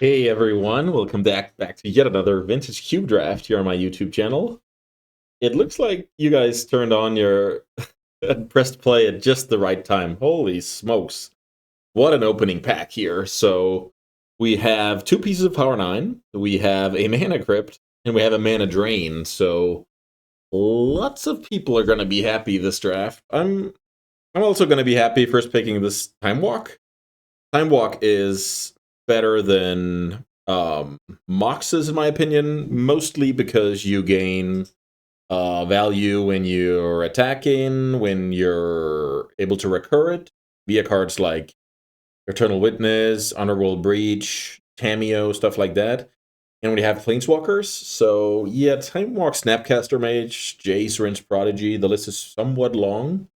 Hey everyone, welcome back to yet another vintage cube draft here on my YouTube channel. It looks like you guys turned on your pressed play at just the right time. Holy smokes. What an opening pack here. So we have two pieces of Power 9, we have a Mana Crypt, and we have a Mana Drain. So lots of people are gonna be happy this draft. I'm also gonna be happy first picking this Time Walk. Time Walk is better than Moxes, in my opinion, mostly because you gain value when you're attacking, when you're able to recur it via cards like Eternal Witness, Underworld Breach, Cameo, stuff like that. And we have Planeswalkers. So yeah, Time Walk, Snapcaster Mage, Jace, Rinse Prodigy. The list is somewhat long.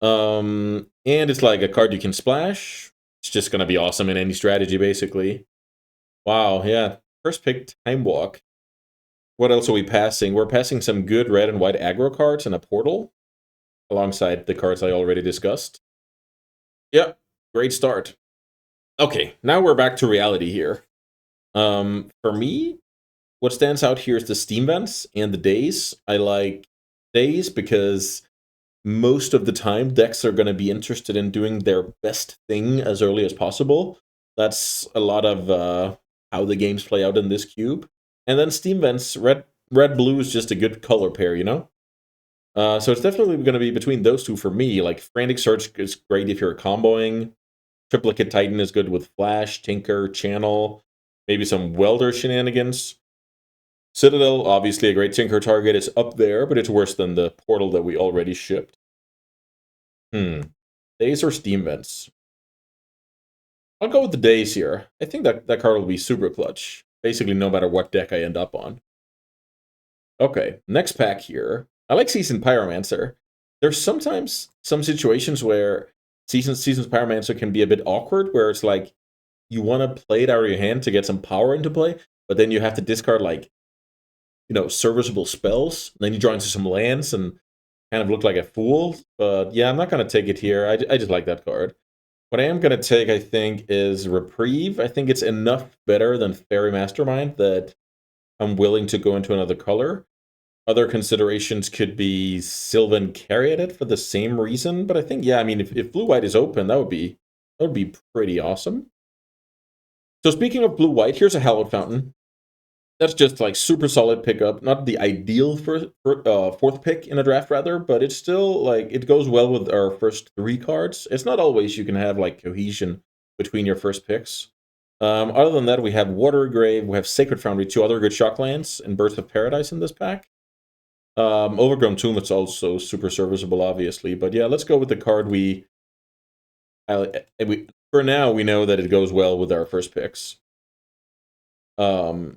And it's like a card you can splash. It's just gonna be awesome in any strategy, basically. Wow, yeah. First pick, Time Walk. What else are we passing? We're passing some good red and white aggro cards and a portal, alongside the cards I already discussed. Yep, great start. Okay, now we're back to reality here. For me, what stands out here is the Steam vents and the days. I like days because most of the time decks are going to be interested in doing their best thing as early as possible. That's a lot of how the games play out in this cube. And then Steam Vents, red blue is just a good color pair, you know? So it's definitely going to be between those two for me. Like Frantic Search is great if you're comboing. Triplicate Titan is good with Flash, Tinker, Channel, maybe some Welder shenanigans. Citadel, obviously a great Tinker target. It's up there, but it's worse than the portal that we already shipped. Days or Steam Vents? I'll go with the days here. I think that card will be super clutch. Basically, no matter what deck I end up on. Okay, next pack here. I like Seasoned Pyromancer. There's sometimes some situations where Seasoned Pyromancer can be a bit awkward, where it's like you want to play it out of your hand to get some power into play, but then you have to discard like, serviceable spells. Then you draw into some lands and kind of look like a fool. But yeah, I'm not going to take it here. I just like that card. What I am going to take, I think, is Reprieve. I think it's enough better than Fairy Mastermind that I'm willing to go into another color. Other considerations could be Sylvan Caryatid for the same reason, but I think, yeah, I mean, if blue-white is open, that would be pretty awesome. So speaking of blue-white, here's a Hallowed Fountain. That's just like super solid pickup. Not the ideal for fourth pick in a draft, rather, but it's still like it goes well with our first three cards. It's not always you can have like cohesion between your first picks. Other than that, we have Watery Grave, we have Sacred Foundry, two other good shocklands, and Birth of Paradise in this pack. Overgrown Tomb, it's also super serviceable, obviously. But yeah, let's go with the card we for now, we know that it goes well with our first picks.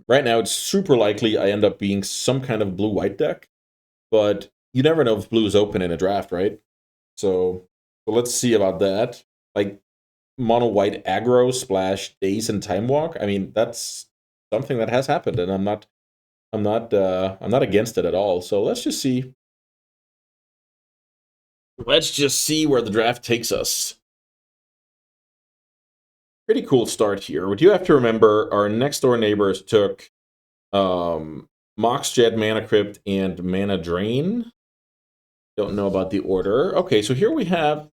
Right now, it's super likely I end up being some kind of blue-white deck, but you never know if blue is open in a draft, right? So let's see about that. Like mono-white aggro splash days and time walk. I mean, that's something that has happened, and I'm not against it at all. So let's just see. Let's just see where the draft takes us. Pretty cool start here. What you have to remember, our next door neighbors took Mox Jet, Mana Crypt, and Mana Drain. Don't know about the order. Okay, so here we have a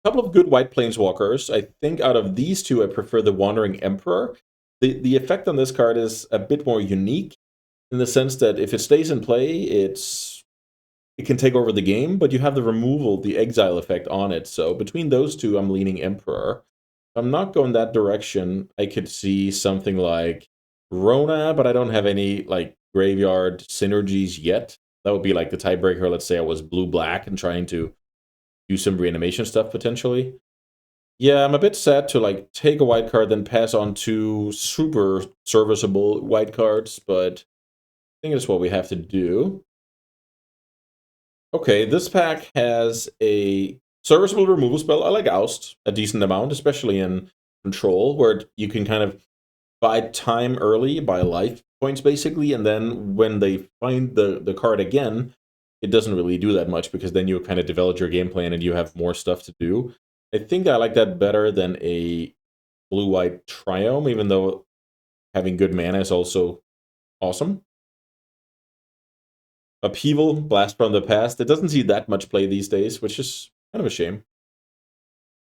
couple of good white planeswalkers. I think out of these two, I prefer the Wandering Emperor. The effect on this card is a bit more unique in the sense that if it stays in play, it can take over the game, but you have the removal, the exile effect on it. So between those two, I'm leaning Emperor. If I'm not going that direction, I could see something like Rona, but I don't have any like graveyard synergies yet. That would be like the tiebreaker. Let's say I was blue-black and trying to do some reanimation stuff potentially. Yeah, I'm a bit sad to like take a white card, then pass on two super serviceable white cards, but I think it's what we have to do. Okay, this pack has a serviceable removal spell. I like Oust a decent amount, especially in Control, where you can kind of buy time early, buy life points basically, and then when they find the card again, it doesn't really do that much because then you kind of develop your game plan and you have more stuff to do. I think I like that better than a blue-white Triome, even though having good mana is also awesome. Upheaval, Blast from the Past. It doesn't see that much play these days, which is kind of a shame.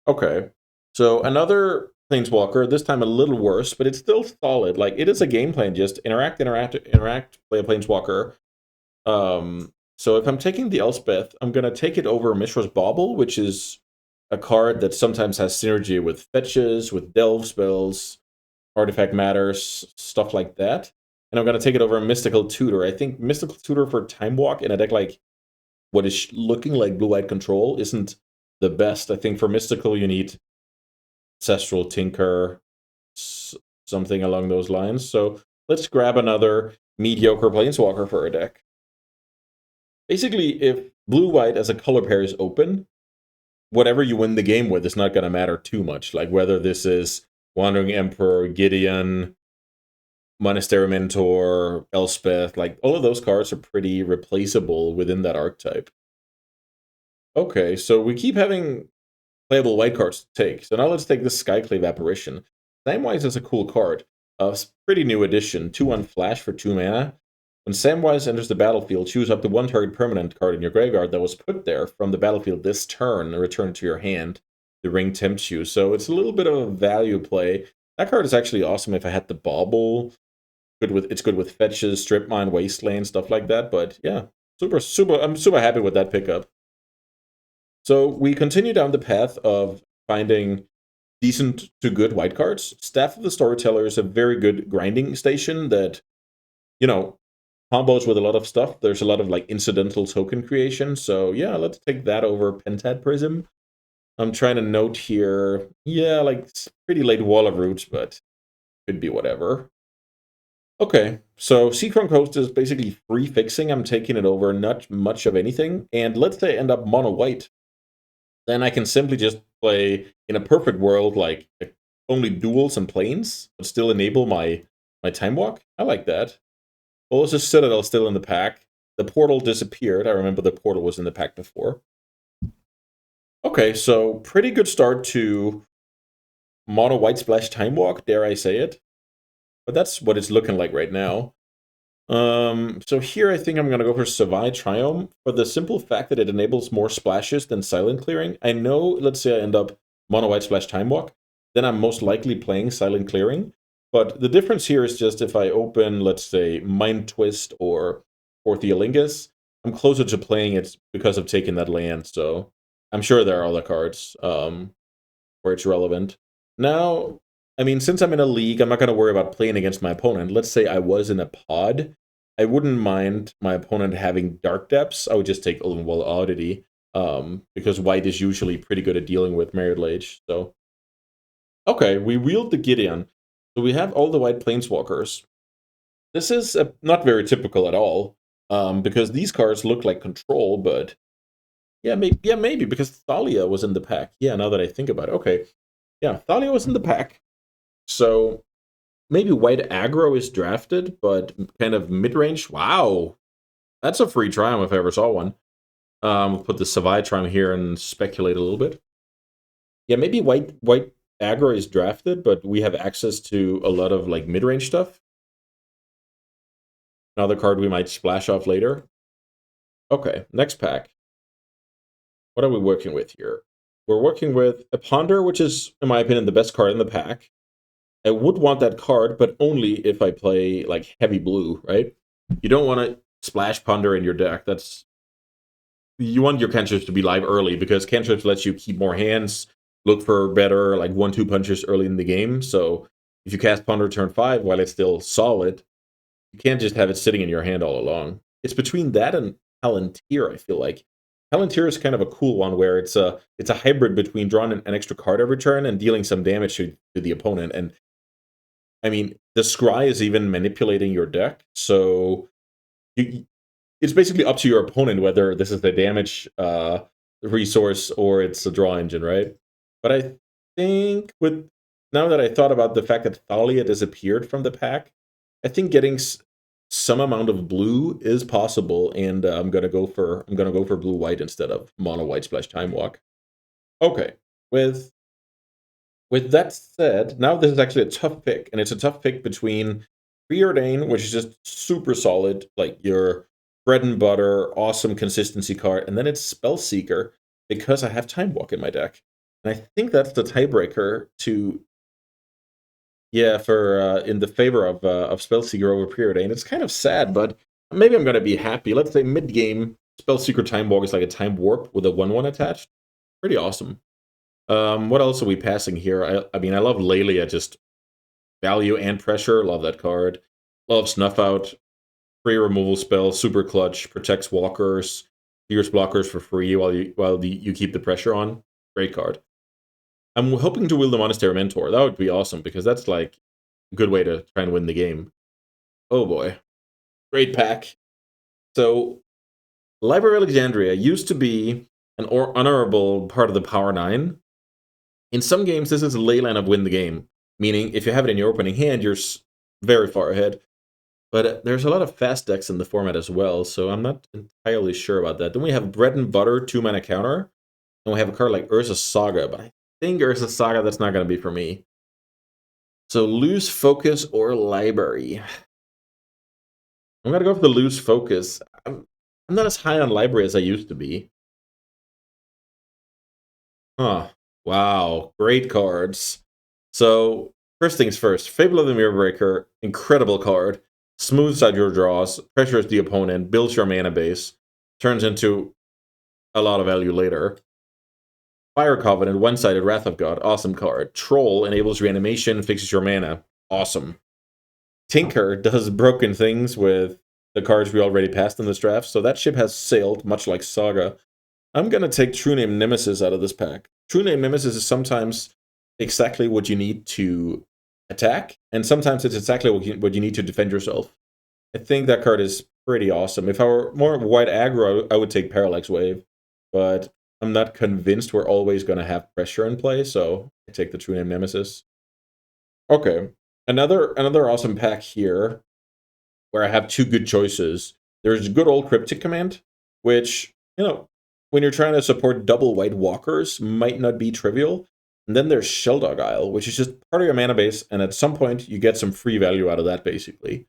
Okay. So another Planeswalker, this time a little worse, but it's still solid. Like, it is a game plan. Just interact, play a Planeswalker. So if I'm taking the Elspeth, I'm going to take it over Mishra's Bauble, which is a card that sometimes has synergy with fetches, with delve spells, artifact matters, stuff like that. And I'm going to take it over Mystical Tutor. I think Mystical Tutor for Time Walk in a deck like what is looking like blue-white control isn't the best. I think for Mystical, you need Ancestral Tinker, something along those lines. So let's grab another mediocre Planeswalker for a deck. Basically, if blue-white as a color pair is open, whatever you win the game with is not going to matter too much. Like whether this is Wandering Emperor, Gideon, Monastery Mentor, Elspeth, like all of those cards are pretty replaceable within that archetype. Okay, so we keep having playable white cards to take. So now let's take this Skyclave Apparition. Samwise is a cool card. Pretty new addition. 2/1 flash for 2 mana. When Samwise enters the battlefield, choose up to one target permanent card in your graveyard that was put there from the battlefield this turn and return it to your hand. The ring tempts you. So it's a little bit of a value play. That card is actually awesome if I had the Bauble. It's good with fetches, Strip Mine, Wasteland, stuff like that. But yeah, I'm super happy with that pickup. So we continue down the path of finding decent to good white cards. Staff of the Storyteller is a very good grinding station that, you know, combos with a lot of stuff. There's a lot of like incidental token creation. So yeah, let's take that over Pentad Prism. I'm trying to note here, yeah, like it's pretty late Wall of Roots, but could be whatever. Okay, so Seacron Coast is basically free fixing. I'm taking it over, not much of anything. And let's say I end up mono white. Then I can simply just play, in a perfect world, like only duels and planes, but still enable my Time Walk. I like that. Bolas's Citadel still in the pack. The portal disappeared. I remember the portal was in the pack before. Okay, so pretty good start to mono white splash Time Walk, dare I say it. But that's what it's looking like right now. So here I think I'm going to go for Savai Triumph for the simple fact that it enables more splashes than Silent Clearing. I know, let's say I end up Mono White Splash Time Walk, then I'm most likely playing Silent Clearing. But the difference here is just if I open, let's say, Mind Twist or Theolingus, I'm closer to playing it because of taking that land. So I'm sure there are other cards where it's relevant. Now, I mean, since I'm in a league, I'm not going to worry about playing against my opponent. Let's say I was in a pod. I wouldn't mind my opponent having Dark Depths. I would just take Ulvenwall Oddity, because white is usually pretty good at dealing with Myriad Lage. So, okay, we wield the Gideon. So we have all the white Planeswalkers. This is not very typical at all, because these cards look like control, but yeah, maybe because Thalia was in the pack. Yeah, now that I think about it. Okay, yeah, Thalia was in the pack. So maybe white aggro is drafted, but kind of mid-range. Wow, that's a free Triumph if I ever saw one. We'll put the Savai Triumph here and speculate a little bit. Yeah, maybe white aggro is drafted, but we have access to a lot of like mid-range stuff. Another card we might splash off later. Okay, next pack. What are we working with here? We're working with a Ponder, which is, in my opinion, the best card in the pack. I would want that card, but only if I play like heavy blue, right? You don't want to splash Ponder in your deck. You want your cantrips to be live early because cantrips lets you keep more hands, look for better like 1-2 punches early in the game. So if you cast Ponder turn 5 while it's still solid, you can't just have it sitting in your hand all along. It's between that and Palantir, I feel like. Palantir is kind of a cool one where it's a hybrid between drawing an extra card every turn and dealing some damage to the opponent. And I mean, the Scry is even manipulating your deck, so it's basically up to your opponent whether this is the damage resource or it's a draw engine, right? But I think now that I thought about the fact that Thalia disappeared from the pack, I think getting some amount of blue is possible, and I'm gonna go for blue white instead of mono white splash time walk. Okay, with With that said, now this is actually a tough pick, and it's a tough pick between Preordain, which is just super solid, like your bread and butter, awesome consistency card, and then it's Spellseeker because I have Time Walk in my deck. And I think that's the tiebreaker to, yeah, for in the favor of Spellseeker over Preordain. It's kind of sad, but maybe I'm gonna be happy. Let's say mid game, Spellseeker Time Walk is like a Time Warp with a 1/1 attached. Pretty awesome. What else are we passing here? I mean, I love Lelia, just value and pressure. Love that card. Love Snuff Out. Free removal spell, super clutch, protects walkers, fierce blockers for free while you keep the pressure on. Great card. I'm hoping to wield the Monastery Mentor. That would be awesome because that's like a good way to try and win the game. Oh boy. Great pack. So, Library of Alexandria used to be an honorable part of the Power 9. In some games, this is a ley line of win the game, meaning if you have it in your opening hand, you're very far ahead. But there's a lot of fast decks in the format as well, so I'm not entirely sure about that. Then we have Bread and Butter, 2-mana counter, and we have a card like Urza Saga, but I think Urza Saga, that's not going to be for me. So Lose Focus or Library. I'm going to go for the Lose Focus. I'm not as high on Library as I used to be. Huh. Wow. Great cards. So, first things first. Fable of the Mirrorbreaker, incredible card. Smooths out your draws, pressures the opponent, builds your mana base, turns into a lot of value later. Fire Covenant, one-sided Wrath of God, awesome card. Troll enables reanimation, fixes your mana, awesome. Tinker does broken things with the cards we already passed in this draft, so that ship has sailed, much like Saga. I'm going to take True Name Nemesis out of this pack. True Name Nemesis is sometimes exactly what you need to attack, and sometimes it's exactly what you need to defend yourself. I think that card is pretty awesome. If I were more white aggro, I would take Parallax Wave, but I'm not convinced we're always going to have pressure in play, so I take the True Name Nemesis. Okay, another awesome pack here where I have two good choices. There's good old Cryptic Command, which, you know, when you're trying to support double white walkers, might not be trivial. And then there's Shelldog Isle, which is just part of your mana base, and at some point you get some free value out of that, basically.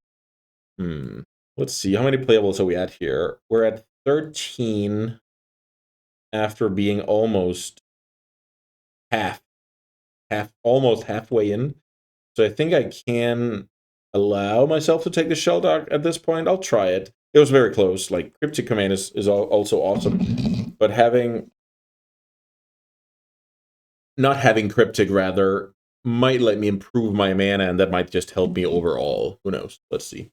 Let's see, how many playables are we at here? We're at 13 after being almost almost halfway in. So I think I can allow myself to take the Shelldog at this point. I'll try it. It was very close. Like, Cryptic Command is also awesome. But not having Cryptic, rather, might let me improve my mana, and that might just help me overall. Who knows? Let's see.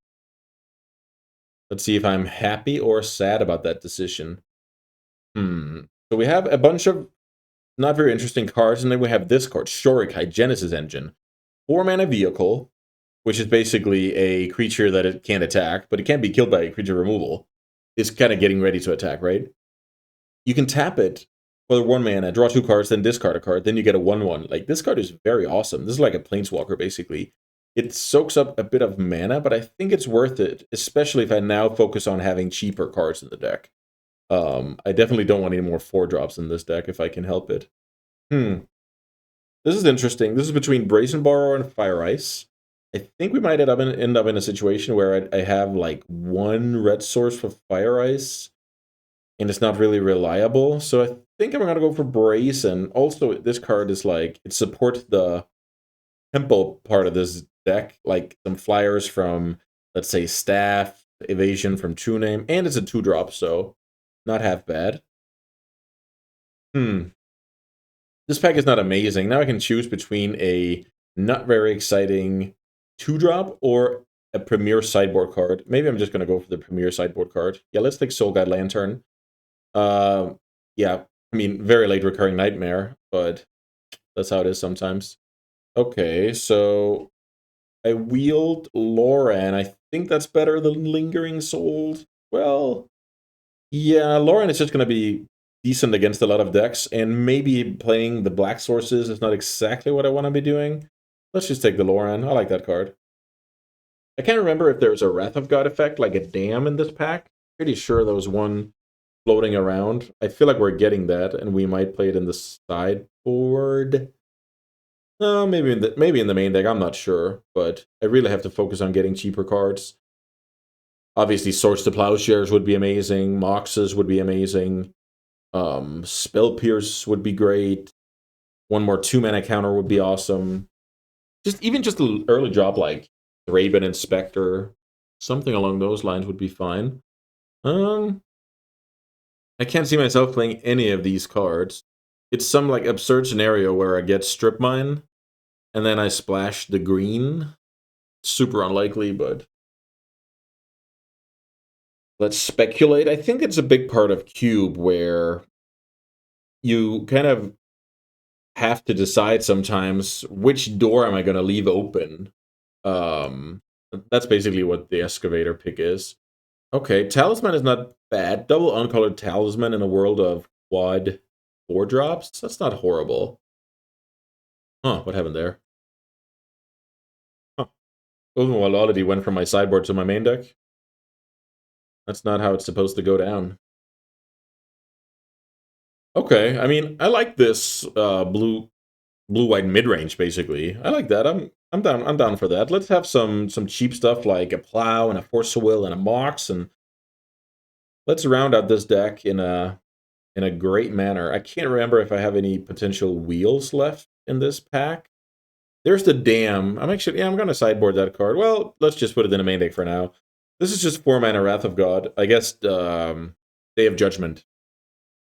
Let's see if I'm happy or sad about that decision. So we have a bunch of not very interesting cards, and then we have this card, Shorikai, Genesis Engine. 4-mana vehicle, which is basically a creature that it can't attack, but it can't be killed by a creature removal. It's kind of getting ready to attack, right? You can tap it for 1 mana, draw 2 cards, then discard a card, then you get a 1/1. Like, this card is very awesome. This is like a Planeswalker, basically. It soaks up a bit of mana, but I think it's worth it, especially if I now focus on having cheaper cards in the deck. I definitely don't want any more 4-drops in this deck if I can help it. This is interesting. This is between Brazen Borrower and Fire Ice. I think we might end up in a situation where I have like 1 red source for Fire Ice, and it's not really reliable. So I think I'm going to go for Brazen. Also, this card is like, it supports the tempo part of this deck, like some flyers from, let's say, Staff, Evasion from True Name, and it's a 2-drop, so not half bad. This pack is not amazing. Now I can choose between a not very exciting 2-drop or a premier sideboard card. Maybe I'm just going to go for the premier sideboard card. Yeah, let's take Soul Guide Lantern. Yeah, I mean, very late Recurring Nightmare, but that's how it is sometimes. Okay, so I wield Loran. I think that's better than Lingering Souls. Well, yeah, Loran is just going to be decent against a lot of decks, and maybe playing the black sources is not exactly what I want to be doing. Let's just take the Loran. I like that card. I can't remember if there's a Wrath of God effect, like a dam in this pack. Pretty sure there was one floating around. I feel like we're getting that, and we might play it in the sideboard. maybe in the main deck, I'm not sure, but I really have to focus on getting cheaper cards. Obviously, Swords to Plowshares would be amazing, Moxes would be amazing, Spell Pierce would be great, one more 2-mana counter would be awesome. Just an early drop like Raven Inspector, something along those lines would be fine. I can't see myself playing any of these cards. It's some like absurd scenario where I get Strip Mine, and then I splash the green. Super unlikely, but let's speculate. I think it's a big part of Cube where you kind of have to decide sometimes which door am I going to leave open. Um, that's basically what the Excavator pick is. Okay, Talisman is not bad. Double uncolored Talisman in a world of quad 4-drops? That's not horrible. Huh, what happened there? Huh. Ultimate went from my sideboard to my main deck. That's not how it's supposed to go down. Okay, I mean, I like this blue-white mid-range, basically. I like that. I'm down for that. Let's have some cheap stuff like a Plow and a Force of Will and a Mox, and let's round out this deck in a great manner. I can't remember if I have any potential wheels left in this pack. There's the Dam. I'm gonna sideboard that card. Well, let's just put it in a main deck for now. This is just 4-mana Wrath of God. I guess Day of Judgment.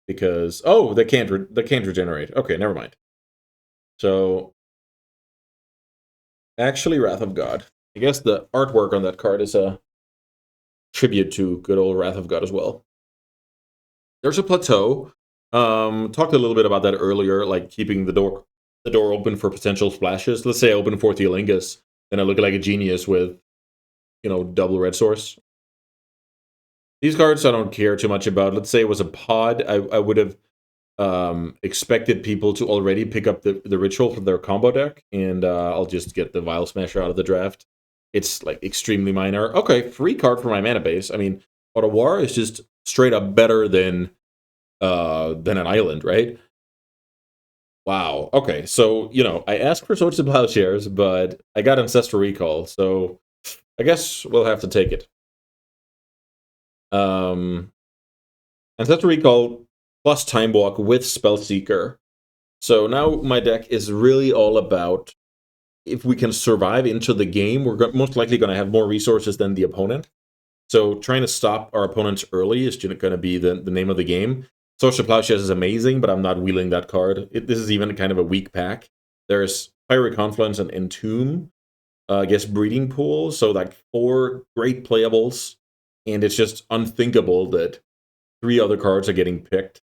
Because they can't regenerate. Okay, never mind. So actually Wrath of God. I guess the artwork on that card is a tribute to good old Wrath of God as well. There's a Plateau. Talked a little bit about that earlier, like keeping the door open for potential splashes. Let's say I open for Theolingus, then I look like a genius with, double red source. These cards I don't care too much about. Let's say it was a pod. I would have expected people to already pick up the ritual from their combo deck, and I'll just get the Vile Smasher out of the draft. It's like extremely minor. Okay, free card for my mana base. I mean, Otawara is just straight up better than an island, right? Wow. Okay, so I asked for Swords to Plowshares, but I got Ancestral Recall, so I guess we'll have to take it. Ancestral Recall plus Time Walk with Spellseeker. So now my deck is really all about if we can survive into the game, we're most likely going to have more resources than the opponent. So trying to stop our opponents early is going to be the name of the game. Social Plowshares is amazing, but I'm not wheeling that card. This is even kind of a weak pack. There's Fiery Confluence and Entomb, I guess Breeding Pool, so like 4 great playables, and it's just unthinkable that 3 other cards are getting picked.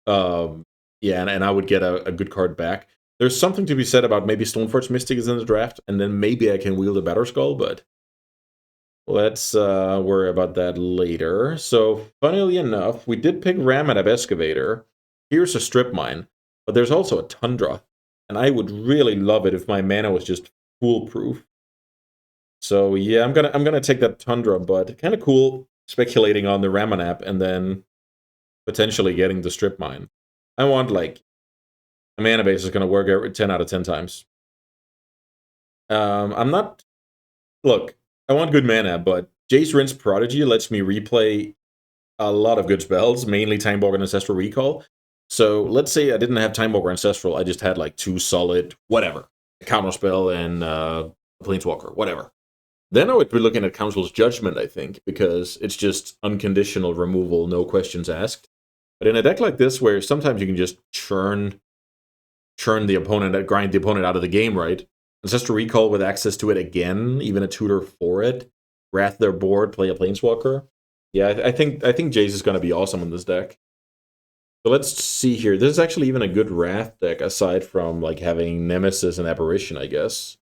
Yeah, and I would get a good card back. There's something to be said about maybe Stoneforge Mystic is in the draft, and then maybe I can wield a Batterskull, but let's worry about that later. So, funnily enough, we did pick Ramadab Excavator. Here's a Strip Mine, but there's also a Tundra, and I would really love it if my mana was just foolproof. So yeah, I'm gonna take that Tundra, but kind of cool speculating on the Ramanap and then potentially getting the Strip Mine. I want like a mana base is gonna work every 10 out of 10 times. I'm not. Look, I want good mana, but Jace Rinse Prodigy lets me replay a lot of good spells, mainly Timewalker and Ancestral Recall. So let's say I didn't have Timewalker Ancestral, I just had like 2 solid, whatever, Counterspell and Planeswalker, whatever. Then I would be looking at Council's Judgment, I think, because it's just unconditional removal, no questions asked. But in a deck like this, where sometimes you can just churn the opponent, grind the opponent out of the game, right? Ancestral Recall with access to it again, even a tutor for it, wrath their board, play a Planeswalker. Yeah, I think Jace is going to be awesome in this deck. So let's see here. This is actually even a good Wrath deck, aside from like having Nemesis and Apparition, I guess.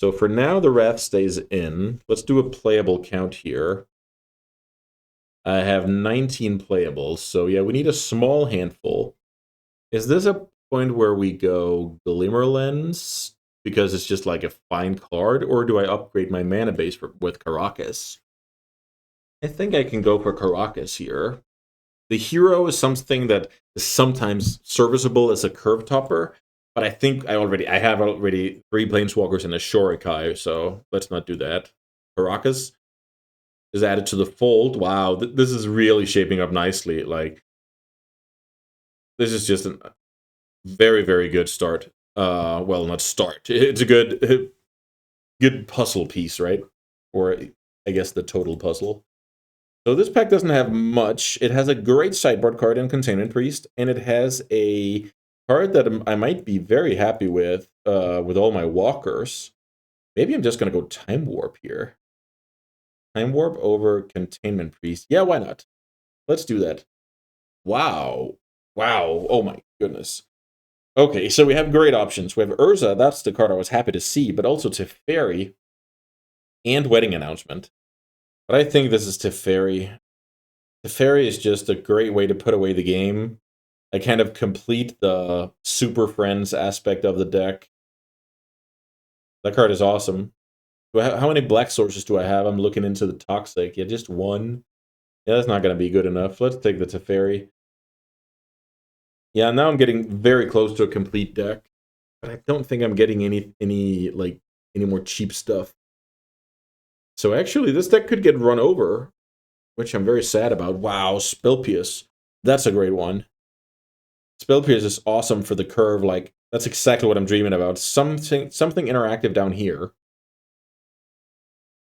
So for now, the Wrath stays in. Let's do a playable count here. I have 19 playables, so yeah, we need a small handful. Is this a point where we go Glimmer Lens because it's just like a fine card, or do I upgrade my mana base with Karakas? I think I can go for Karakas here. The hero is something that is sometimes serviceable as a curve topper, But I think I have already 3 Planeswalkers and a Shorikai, so let's not do that. Caracas is added to the fold. Wow, this is really shaping up nicely. Like, this is just a very, very good start. Well, not start. It's a good puzzle piece, right? Or I guess the total puzzle. So this pack doesn't have much. It has a great sideboard card in Containment Priest, and it has a card that I might be very happy with all my walkers. Maybe I'm just going to go Time Warp here. Time Warp over Containment Priest. Yeah, why not? Let's do that. Wow. Wow. Oh my goodness. Okay, so we have great options. We have Urza, that's the card I was happy to see, but also Teferi and Wedding Announcement. But I think this is Teferi. Teferi is just a great way to put away the game. I kind of complete the Super Friends aspect of the deck. That card is awesome. How many black sources do I have? I'm looking into the Toxic. Yeah, just one. Yeah, that's not going to be good enough. Let's take the Teferi. Yeah, now I'm getting very close to a complete deck. But I don't think I'm getting any more cheap stuff. So actually, this deck could get run over, which I'm very sad about. Wow, Spellpierce. That's a great one. Spellpierce is awesome for the curve. Like, that's exactly what I'm dreaming about. Something interactive down here.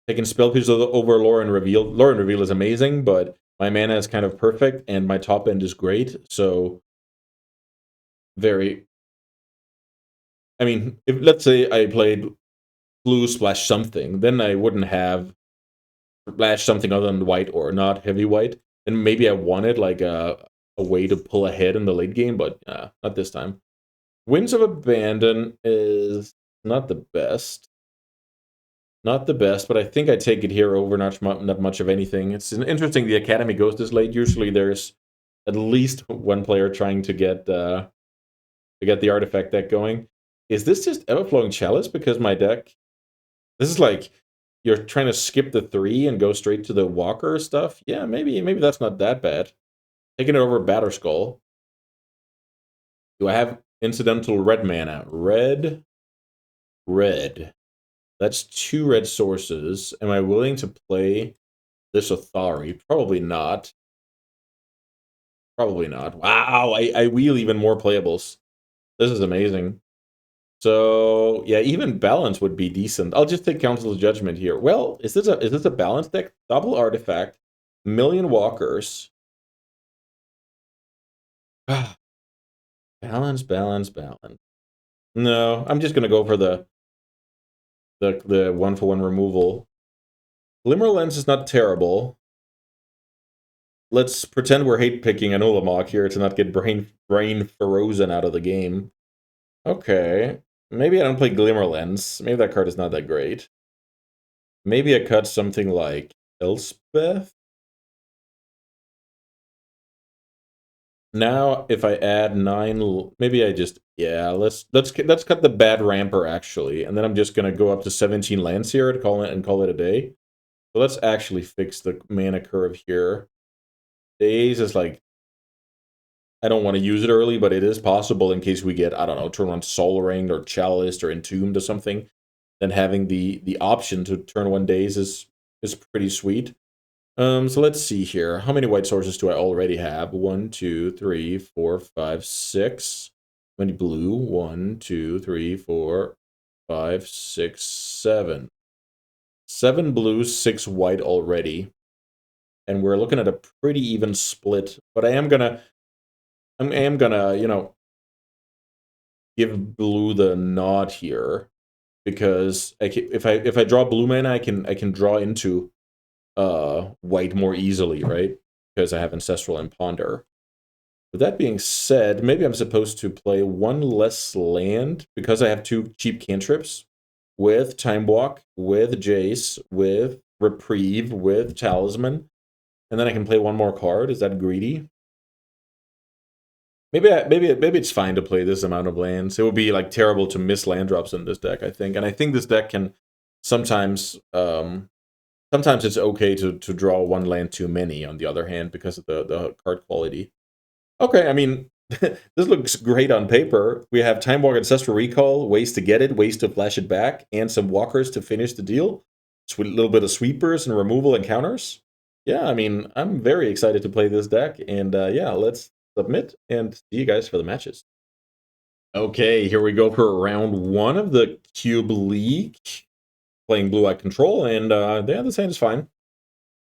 Taking Spellpierce over Lore and Reveal. Lore and Reveal is amazing, but my mana is kind of perfect, and my top end is great. So, very... I mean, if let's say I played blue splash something, then I wouldn't have splash something other than white or not heavy white. And maybe I wanted like a way to pull ahead in the late game, but not this time. Winds of Abandon is not the best. Not the best, but I think I take it here over not much of anything. It's interesting the Academy goes this late. Usually there's at least one player trying to get the artifact deck going. Is this just Everflowing Chalice? Because my deck... This is like... You're trying to skip the 3 and go straight to the Walker stuff? Yeah, maybe that's not that bad. Taking it over Batterskull. Do I have incidental red mana? Red. That's 2 red sources. Am I willing to play this Athari? Probably not. Probably not. Wow, I wheel even more playables. This is amazing. So, yeah, even balance would be decent. I'll just take Council of Judgment here. Well, is this a balance deck? Double artifact, million walkers. Balance. No, I'm just gonna go for the 1-for-1 removal. Glimmer Lens is not terrible. Let's pretend we're hate picking an Ulamog here to not get brain frozen out of the game. Okay. Maybe I don't play Glimmer Lens. Maybe that card is not that great. Maybe I cut something like Elspeth. Now, if I add 9, maybe I just... Yeah, let's cut the bad Ramper, actually. And then I'm just going to go up to 17 lands here and call it a day. So let's actually fix the mana curve here. Days is like... I don't want to use it early, but it is possible in case we get, I don't know, turn on Soul Ring or Chalice or Entombed or something. Then having the option to turn 1 days is pretty sweet. So let's see here. How many white sources do I already have? 1, 2, 3, 4, 5, 6. How many blue? 1, 2, 3, 4, 5, 6, 7. 7 blue, 6 white already. And we're looking at a pretty even split. But I am gonna, you know, give blue the nod here. Because if I draw blue mana, I can draw into white more easily, right? Because I have Ancestral and Ponder. With that being said, maybe I'm supposed to play 1 less land because I have 2 cheap cantrips with Time Walk, with Jace, with Reprieve, with Talisman, and then I can play 1 more card. Is that greedy? Maybe it's fine to play this amount of lands. It would be like terrible to miss land drops in this deck, I think. And I think this deck can sometimes sometimes it's okay to draw 1 land too many, on the other hand, because of the card quality. Okay, I mean, This looks great on paper. We have Time Walk Ancestral Recall, ways to get it, ways to flash it back, and some walkers to finish the deal. A little bit of sweepers and removal and counters. Yeah, I mean, I'm very excited to play this deck, and yeah, let's submit and see you guys for the matches. Okay, here we go for round 1 of the Cube League. Playing Blue-Eye Control, and yeah, this hand is fine.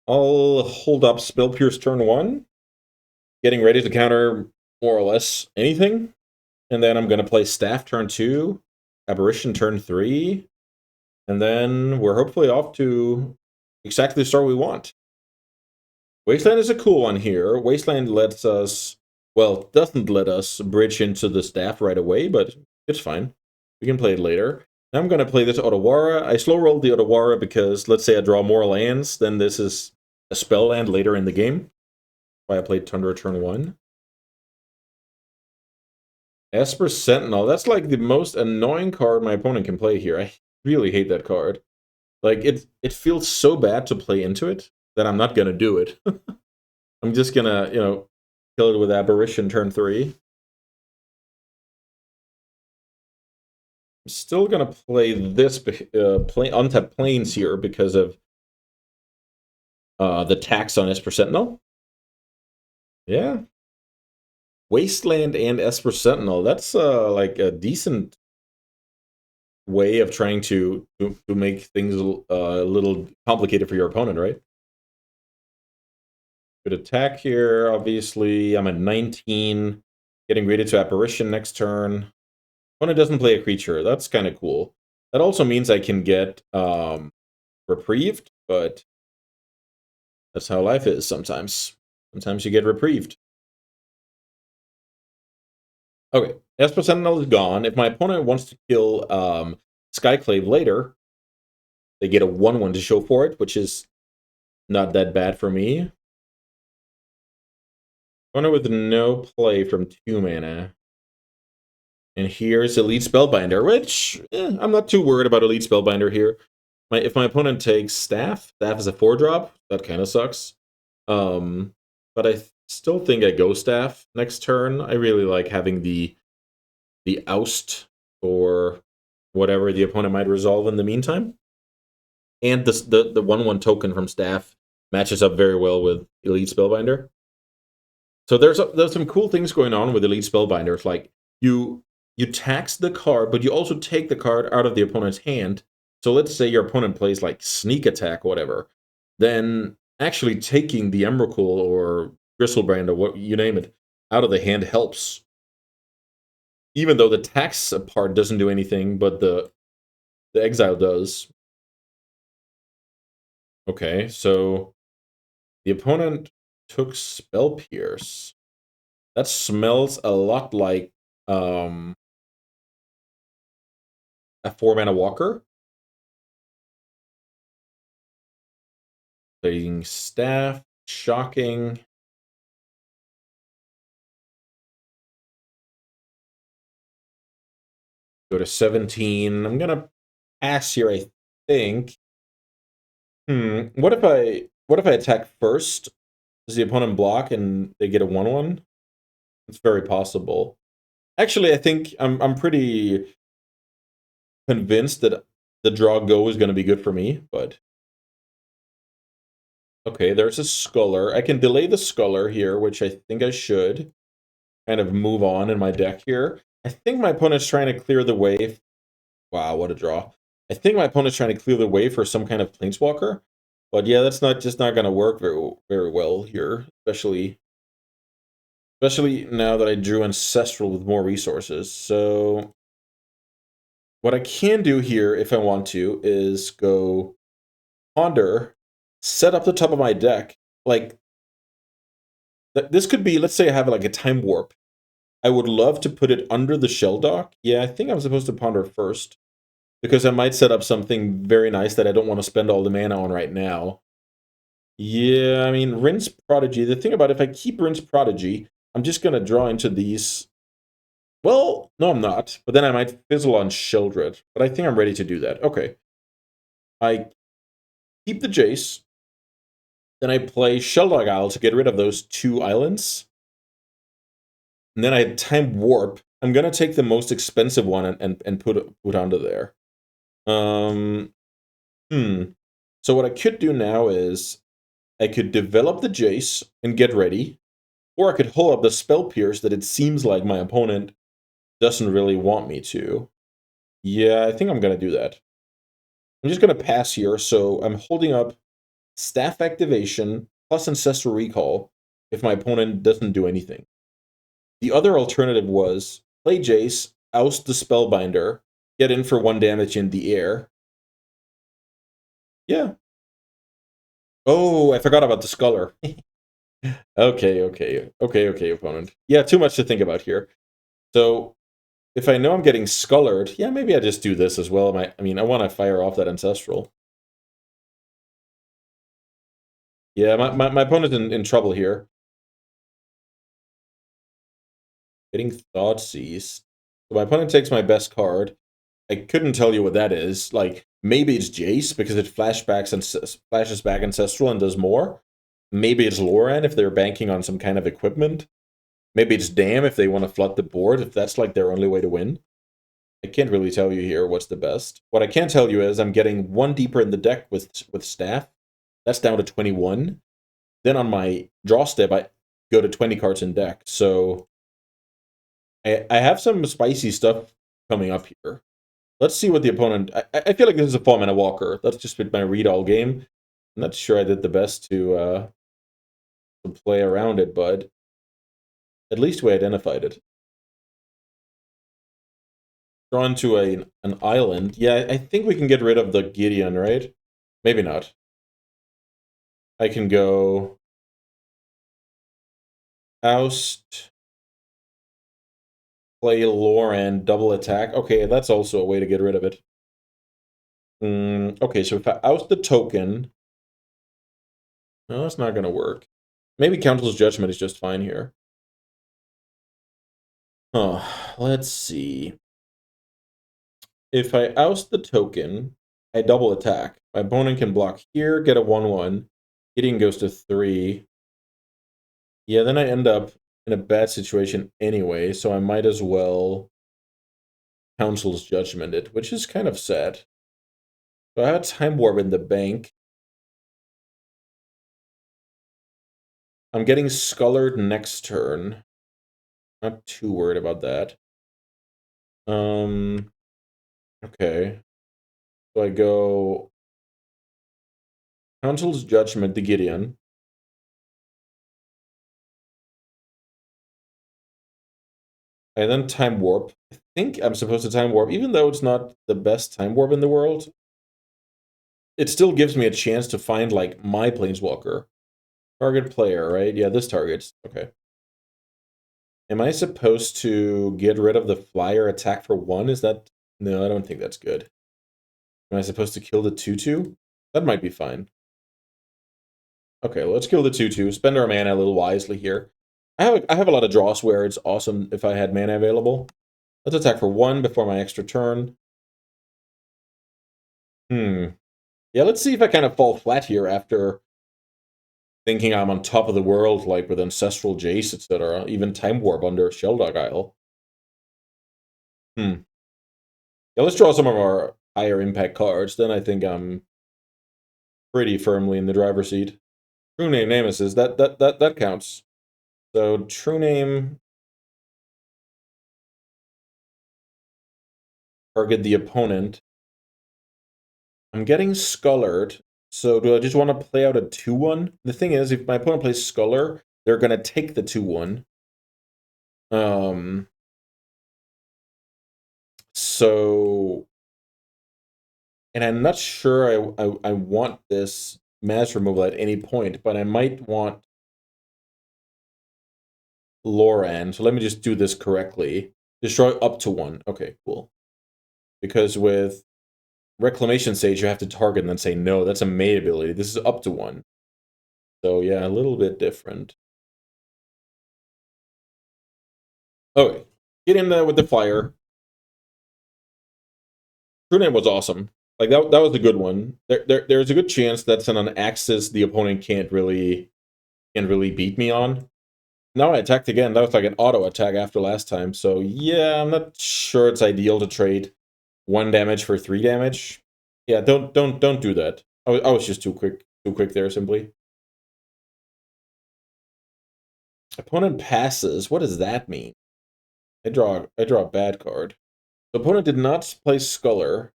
I'll hold up Spell Pierce turn 1, getting ready to counter more or less anything. And then I'm going to play Staff turn 2, Aberration turn 3, and then we're hopefully off to exactly the start we want. Wasteland is a cool one here. Wasteland lets us, well, doesn't let us bridge into the Staff right away, but it's fine. We can play it later. Now I'm going to play this Otawara. I slow rolled the Otawara because, let's say I draw more lands, then this is a spell land later in the game. Why I played Tundra turn 1. Esper Sentinel. That's like the most annoying card my opponent can play here. I really hate that card. Like, it feels so bad to play into it that I'm not going to do it. I'm just going to, kill it with Aberration turn 3. I'm still going to play this untapped planes here because of the tax on Esper Sentinel. Yeah. Wasteland and Esper Sentinel. That's like a decent way of trying to make things a little complicated for your opponent, right? Good attack here, obviously. I'm at 19. Getting ready to Apparition next turn. Opponent doesn't play a creature. That's kind of cool. That also means I can get reprieved, but that's how life is sometimes. Sometimes you get reprieved. Okay, Esper Sentinel is gone. If my opponent wants to kill Skyclave later, they get a 1/1 to show for it, which is not that bad for me. Opponent with no play from 2 mana. And here's Elite Spellbinder, which I'm not too worried about Elite Spellbinder here. If my opponent takes Staff is a 4-drop. That kind of sucks. But I still think I go Staff next turn. I really like having the Oust or whatever the opponent might resolve in the meantime. And the 1/1 token from Staff matches up very well with Elite Spellbinder. So there's some cool things going on with Elite Spellbinders. Like you tax the card, but you also take the card out of the opponent's hand. So let's say your opponent plays like Sneak Attack or whatever. Then actually taking the Emrakul or Gristlebrand or what you name it out of the hand helps. Even though the tax part doesn't do anything, but the exile does. Okay, so the opponent took Spell Pierce. That smells a lot like a 4-mana walker. Playing Staff, shocking. Go to 17. I'm gonna pass here, I think. What if I attack first? Does the opponent block and they get a 1/1? It's very possible. Actually, I think I'm pretty convinced that the draw go is gonna be good for me, but okay, there's a Sculler. I can delay the Sculler here, which I think I should. Kind of move on in my deck here. I think my opponent's trying to clear the way. Wow, what a draw. I think my opponent's trying to clear the way for some kind of Planeswalker. But yeah, that's not going to work very well here, especially now that I drew Ancestral with more resources. So what I can do here, if I want to, is go Ponder, set up the top of my deck. Like, this could be, let's say I have like a Time Warp. I would love to put it under the Shell Dock. Yeah, I think I'm supposed to Ponder first, because I might set up something very nice that I don't want to spend all the mana on right now. Yeah, I mean, Rinse Prodigy. The thing about if I keep Rinse Prodigy, I'm just going to draw into these. Well, no, I'm not. But then I might fizzle on Sheldred. But I think I'm ready to do that. Okay. I keep the Jace. Then I play Sheldog Isle to get rid of those 2 islands. And then I had Time Warp. I'm gonna take the most expensive one and put onto there. So what I could do now is I could develop the Jace and get ready, or I could hold up the Spell Pierce that it seems like my opponent doesn't really want me to. Yeah, I think I'm gonna do that. I'm just gonna pass here, so I'm holding up Staff Activation plus Ancestral Recall if my opponent doesn't do anything. The other alternative was play Jace, oust the Spellbinder, get in for 1 damage in the air. Yeah. Oh, I forgot about the Sculler. Okay, opponent. Yeah, too much to think about here. So, if I know I'm getting Scullered, yeah, maybe I just do this as well. I mean, I want to fire off that Ancestral. Yeah, my opponent's in trouble here. Getting Thoughtseize. So my opponent takes my best card. I couldn't tell you what that is. Like, maybe it's Jace because it flashes back Ancestral and does more. Maybe it's Loran if they're banking on some kind of equipment. Maybe it's Dam if they want to flood the board, if that's like their only way to win. I can't really tell you here what's the best. What I can tell you is I'm getting 1 deeper in the deck with Staff. That's down to 21. Then on my draw step, I go to 20 cards in deck. So I have some spicy stuff coming up here. Let's see what the opponent... I feel like this is a 4-mana walker. That's just been my read-all game. I'm not sure I did the best to play around it, but at least we identified it. Drawn to an island. Yeah, I think we can get rid of the Gideon, right? Maybe not. I can go... Oust... Play Loran, double attack. Okay, that's also a way to get rid of it. Okay, so if I oust the token... No, that's not going to work. Maybe Council's Judgment is just fine here. Let's see. If I oust the token, I double attack. My opponent can block here, get a 1/1. Gideon goes to 3. Yeah, then I end up in a bad situation anyway, so I might as well Council's Judgment it, which is kind of sad. So I had Time Warp in the bank. I'm getting Scullered next turn. Not too worried about that. Okay. So I go Council's Judgment to Gideon. And then Time Warp. I think I'm supposed to Time Warp, even though it's not the best Time Warp in the world. It still gives me a chance to find, like, my Planeswalker. Target player, right? Yeah, this targets. Okay. Am I supposed to get rid of the flyer attack for 1? Is that... No, I don't think that's good. Am I supposed to kill the 2/2? That might be fine. Okay, let's kill the 2/2. Spend our mana a little wisely here. I have a lot of draws where it's awesome if I had mana available. Let's attack for 1 before my extra turn. Yeah, let's see if I kind of fall flat here after thinking I'm on top of the world, like with Ancestral Jace, etc. Even Time Warp under Sheldog Isle. Yeah, let's draw some of our higher impact cards. Then I think I'm pretty firmly in the driver's seat. True Name Nemesis, that counts. So True Name... Target the opponent. I'm getting Scullered. So do I just want to play out a 2/1? The thing is, if my opponent plays Sculler, they're going to take the 2/1. So... And I'm not sure I want this mass removal at any point, but I might want Loran. So let me just do this correctly. Destroy up to 1. Okay, cool. Because with Reclamation Sage, you have to target and then say no. That's a May ability. This is up to 1. So yeah, a little bit different. Okay, get in there with the fire. True Name was awesome. Like that was a good one. There's a good chance that's an axis the opponent can't really beat me on. Now I attacked again. That was like an auto attack after last time. So yeah, I'm not sure it's ideal to trade 1 damage for 3 damage. Yeah, don't do that. I was just too quick there simply. Opponent passes. What does that mean? I draw a bad card. The opponent did not play Sculler.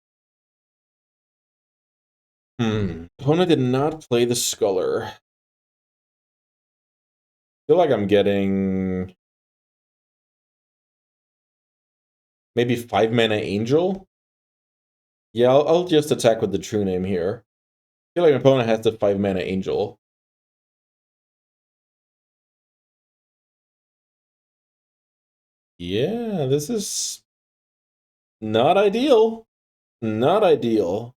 Opponent did not play the Sculler. I feel like I'm getting maybe 5 mana Angel. Yeah, I'll just attack with the true name here. I feel like my opponent has the 5 mana Angel. Yeah, this is not ideal. Not ideal.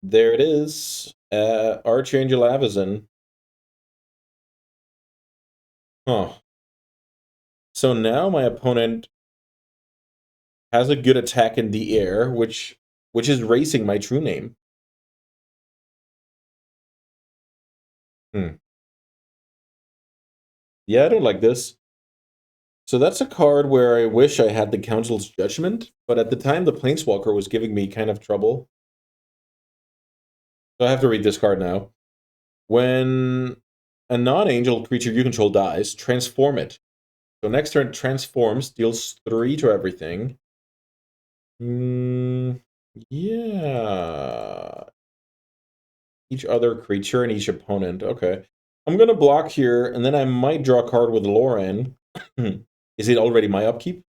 There it is. Archangel Avizon. Huh. So now my opponent has a good attack in the air, which is racing my true name. Yeah, I don't like this. So that's a card where I wish I had the Council's Judgment, but at the time the Planeswalker was giving me kind of trouble. So I have to read this card now. When a non-angel creature you control dies, transform it. So next turn, transforms, deals 3 to everything. Yeah. Each other creature and each opponent. Okay. I'm going to block here, and then I might draw a card with Lauren. Is it already my upkeep?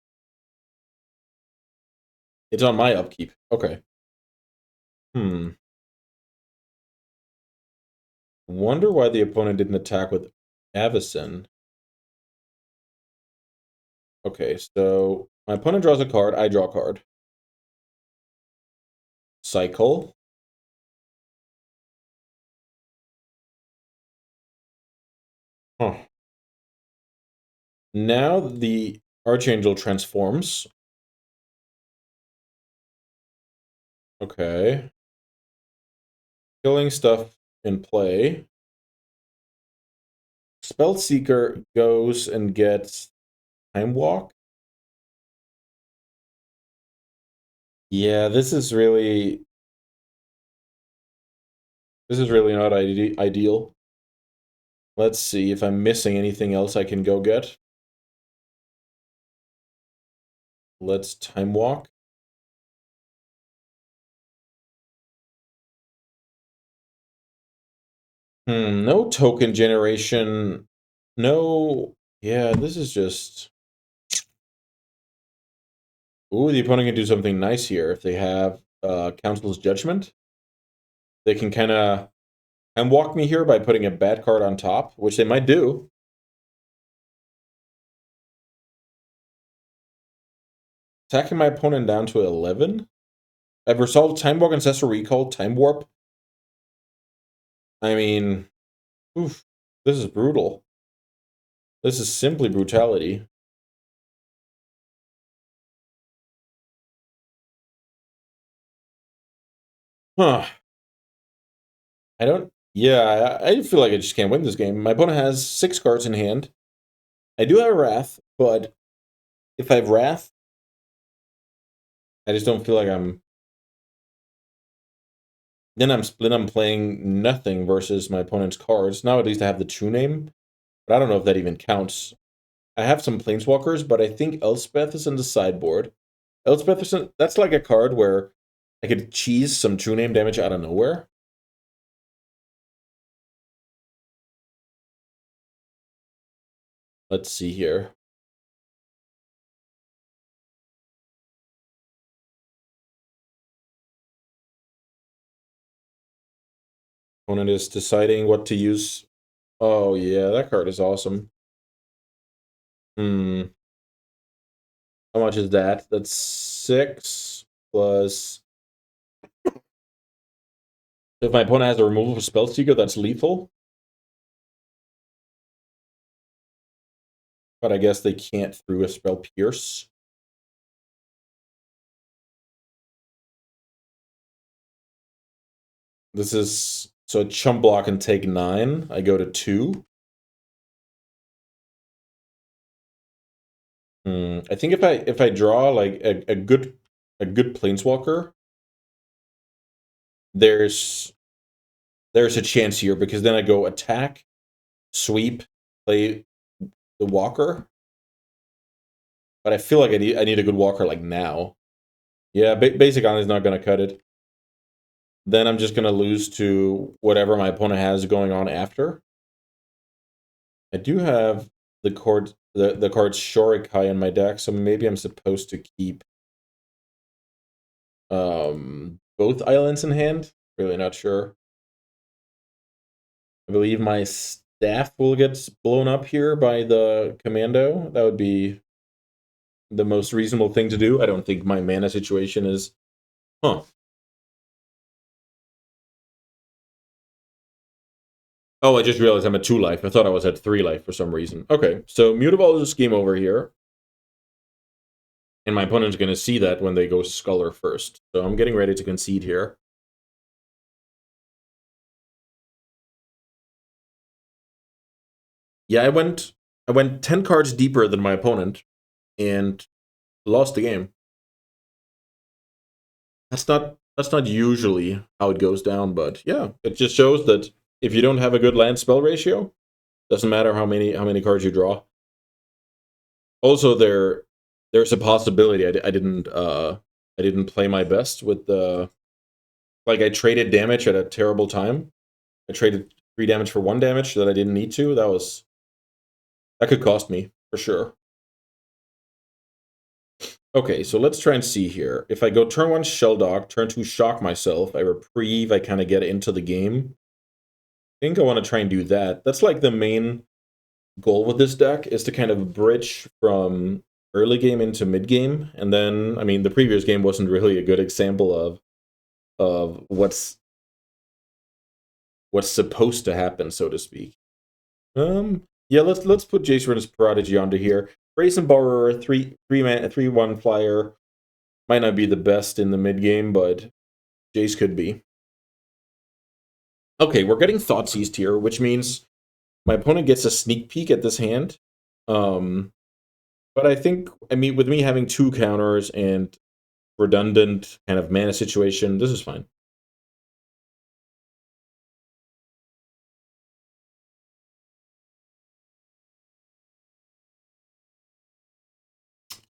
It's on my upkeep. Okay. Wonder why the opponent didn't attack with Avison. Okay, so my opponent draws a card, I draw a card. Cycle. Huh. Now the Archangel transforms. Okay. Killing stuff in play. Spellseeker goes and gets Time Walk. Yeah, this is really not ideal. Let's see if I'm missing anything else I can go get. Let's Time Walk. No token generation. No. Yeah, this is just. Ooh, the opponent can do something nice here. If they have Council's Judgment, they can kind of walk me here by putting a bad card on top, which they might do. Attacking my opponent down to 11. I've resolved Time Walk, Ancestral Recall, Time Warp. I mean, oof, this is brutal. This is simply brutality. Huh. I don't. Yeah, I feel like I just can't win this game. My opponent has 6 cards in hand. I do have Wrath, but if I have Wrath, I just don't feel like I'm. Then I'm playing nothing versus my opponent's cards. Now at least I have the true name, but I don't know if that even counts. I have some Planeswalkers, but I think Elspeth is in the sideboard. Elspeth is that's like a card where I could cheese some true name damage out of nowhere. Let's see here. Opponent is deciding what to use. Oh yeah, that card is awesome. How much is that? That's 6 plus. If my opponent has a removal for Spellseeker, that's lethal. But I guess they can't through a spell Pierce. This is So I chump block and take 9. I go to 2. I think if I draw like a good planeswalker, there's a chance here because then I go attack, sweep, play the walker. But I feel like I need a good walker like now. Yeah, basic on is not gonna cut it. Then I'm just gonna lose to whatever my opponent has going on after. I do have the card Shorikai in my deck, so maybe I'm supposed to keep both islands in hand. Really not sure. I believe my staff will get blown up here by the commando. That would be the most reasonable thing to do. I don't think my mana situation is... Huh. Oh, I just realized I'm at 2 life. I thought I was at 3 life for some reason. Okay, so Mutable is a scheme over here. And my opponent's going to see that when they go Scholar first. So I'm getting ready to concede here. Yeah, I went 10 cards deeper than my opponent and lost the game. That's not usually how it goes down, but yeah, it just shows that if you don't have a good land spell ratio, doesn't matter how many cards you draw. Also, there's a possibility I didn't play my best with the like I traded damage at a terrible time. I traded 3 damage for 1 damage that I didn't need to. That could cost me for sure. Okay, so let's try and see here. If I go turn 1 Shelldock, turn 2 Shock myself, I reprieve, I kind of get into the game. I think I want to try and do that. That's like the main goal with this deck, is to kind of bridge from early game into mid game. And then, I mean, the previous game wasn't really a good example of what's supposed to happen, so to speak. Yeah, let's put Jace Rin's Prodigy onto here. Brazen Borrower, 3/1 flyer. Might not be the best in the mid game, but Jace could be. Okay, we're getting Thoughtseized here, which means my opponent gets a sneak peek at this hand. But I think, I mean, with me having 2 counters and redundant kind of mana situation, this is fine.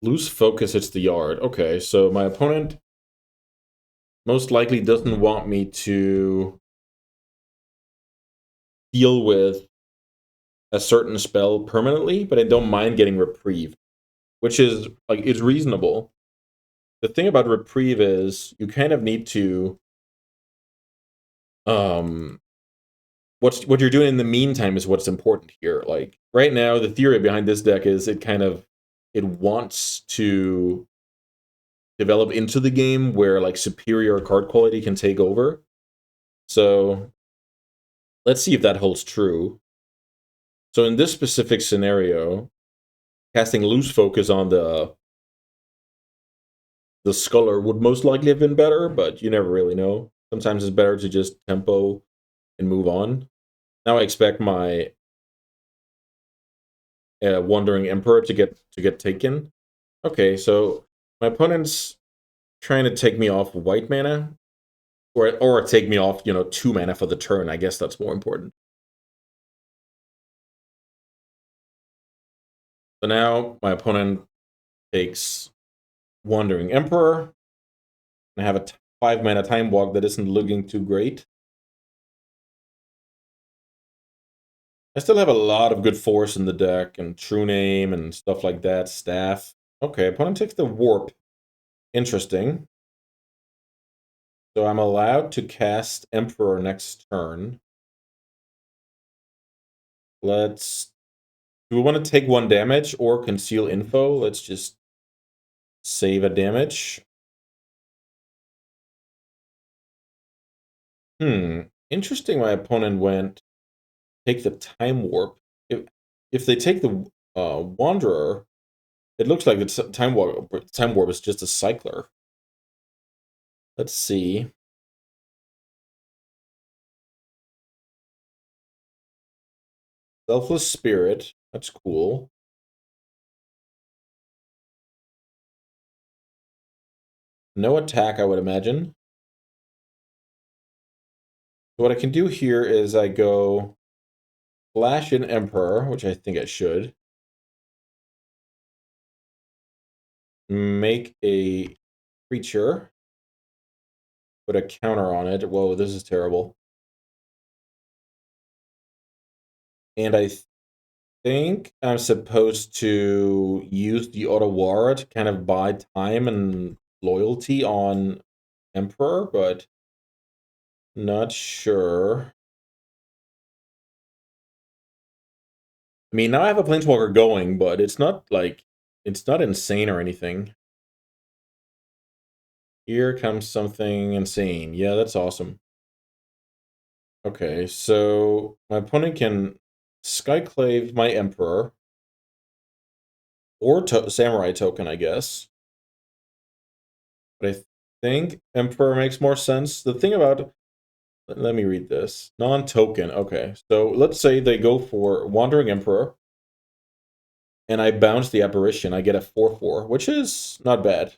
Lose focus hits the yard. Okay, so my opponent most likely doesn't want me to deal with a certain spell permanently, but I don't mind getting reprieve, which is like it's reasonable. The thing about reprieve is you kind of need to what you're doing in the meantime is what's important here. Like right now, the theory behind this deck is it wants to develop into the game where like superior card quality can take over. So let's see if that holds true. So in this specific scenario, casting loose focus on the Scholar would most likely have been better, but you never really know. Sometimes it's better to just tempo and move on. Now I expect my Wandering Emperor to get taken. Okay, so my opponent's trying to take me off white mana, or take me off 2 mana for the turn. I guess that's more important. So now my opponent takes Wandering Emperor. I have a 5 mana Time Walk that isn't looking too great. I still have a lot of good force in the deck, and True Name and stuff like that, Staff. Okay, opponent takes the Warp. Interesting. So I'm allowed to cast Emperor next turn. Do we want to take 1 damage or conceal info? Let's just save a damage. Interesting my opponent went take the Time Warp. If they take the Wanderer, it looks like the Time Warp is just a cycler. Let's see. Selfless Spirit. That's cool. No attack, I would imagine. What I can do here is I go flash in Emperor, which I think I should. Make a creature. Put a counter on it. Whoa, this is terrible. And I think I'm supposed to use the Otawara to kind of buy time and loyalty on Emperor, but not sure. I mean, now I have a Planeswalker going, but it's not like, it's not insane or anything. Here comes something insane. Yeah, that's awesome. Okay, so my opponent can Skyclave my Emperor, or Samurai token, I guess. But I think Emperor makes more sense. The thing about, let me read this. Non-token, okay. So let's say they go for Wandering Emperor, and I bounce the Apparition. I get a 4/4, which is not bad.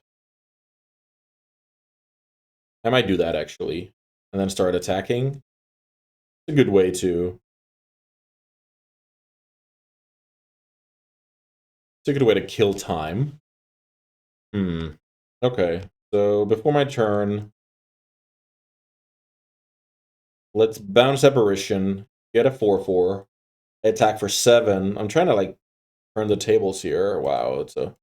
I might do that, actually. And then start attacking. It's a good way to... It's a good way to kill time. Okay, so before my turn, let's bounce Apparition, get a 4/4, attack for 7. I'm trying to, like, turn the tables here. Wow, it's a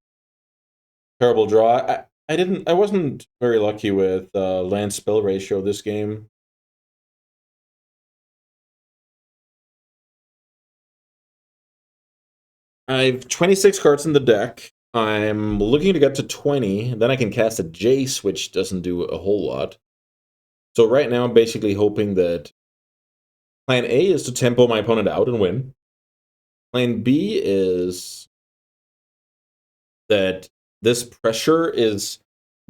terrible draw. I wasn't very lucky with land spell ratio this game. I have 26 cards in the deck. I'm looking to get to 20. Then I can cast a Jace, which doesn't do a whole lot. So right now, I'm basically hoping that plan A is to tempo my opponent out and win. Plan B is that this pressure is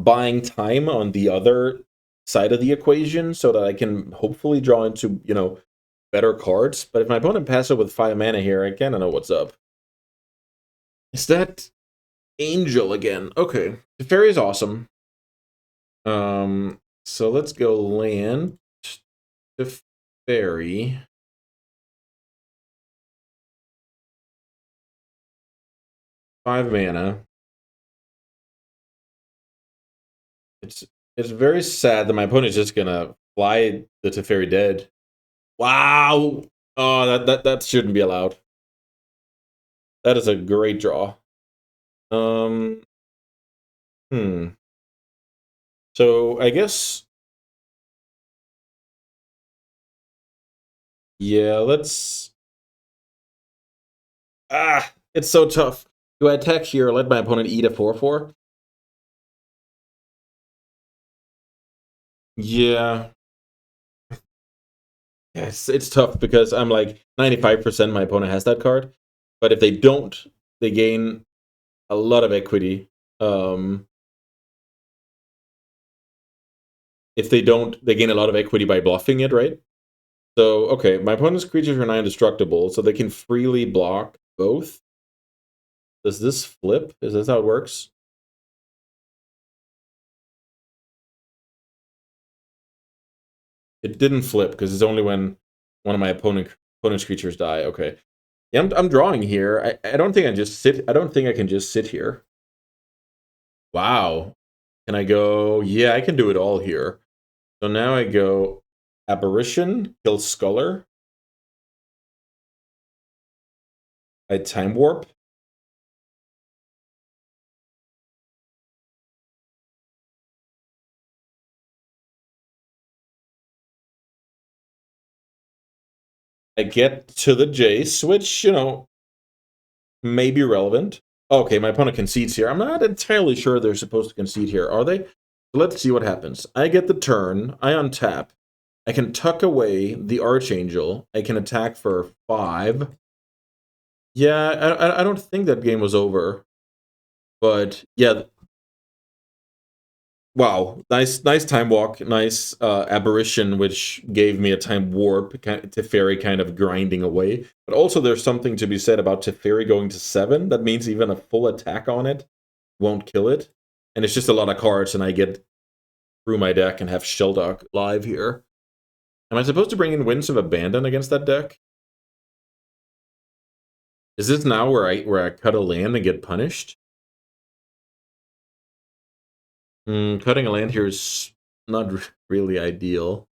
buying time on the other side of the equation so that I can hopefully draw into, better cards. But if my opponent passes with 5 mana here, I kind of know what's up. Is that Angel again? Okay. The fairy is awesome. So let's go land the fairy. 5 mana. It's very sad that my opponent's just gonna fly the Teferi dead. Wow! Oh, that shouldn't be allowed. That is a great draw. Um. So I guess, yeah. Let's. It's so tough. Do I attack here or let my opponent eat a 4/4? Yeah. Yes, it's tough because I'm like 95% my opponent has that card. But if they don't, they gain a lot of equity. If they don't, they gain a lot of equity by bluffing it, right? So, okay, my opponent's creatures are now indestructible, so they can freely block both. Does this flip? Is this how it works? It didn't flip because it's only when one of my opponent's creatures die. Okay. Yeah, I'm drawing here. I don't think I just sit. I don't think I can just sit here. Wow. Can I go? Yeah, I can do it all here. So now I go Apparition, kill Sculler. I Time Warp. I get to the Jace, which, may be relevant. Okay, my opponent concedes here. I'm not entirely sure they're supposed to concede here, are they? Let's see what happens. I get the turn. I untap. I can tuck away the Archangel. I can attack for 5. Yeah, I don't think that game was over. But, yeah, Wow, nice time walk, nice aberration, which gave me a time warp. Teferi kind of grinding away, but also there's something to be said about Teferi going to 7. That means even a full attack on it won't kill it, and it's just a lot of cards, and I get through my deck and have Sheldog live here. Am I supposed to bring in Winds of Abandon against that deck? Is this now where I cut a land and get punished? Cutting a land here is not really ideal.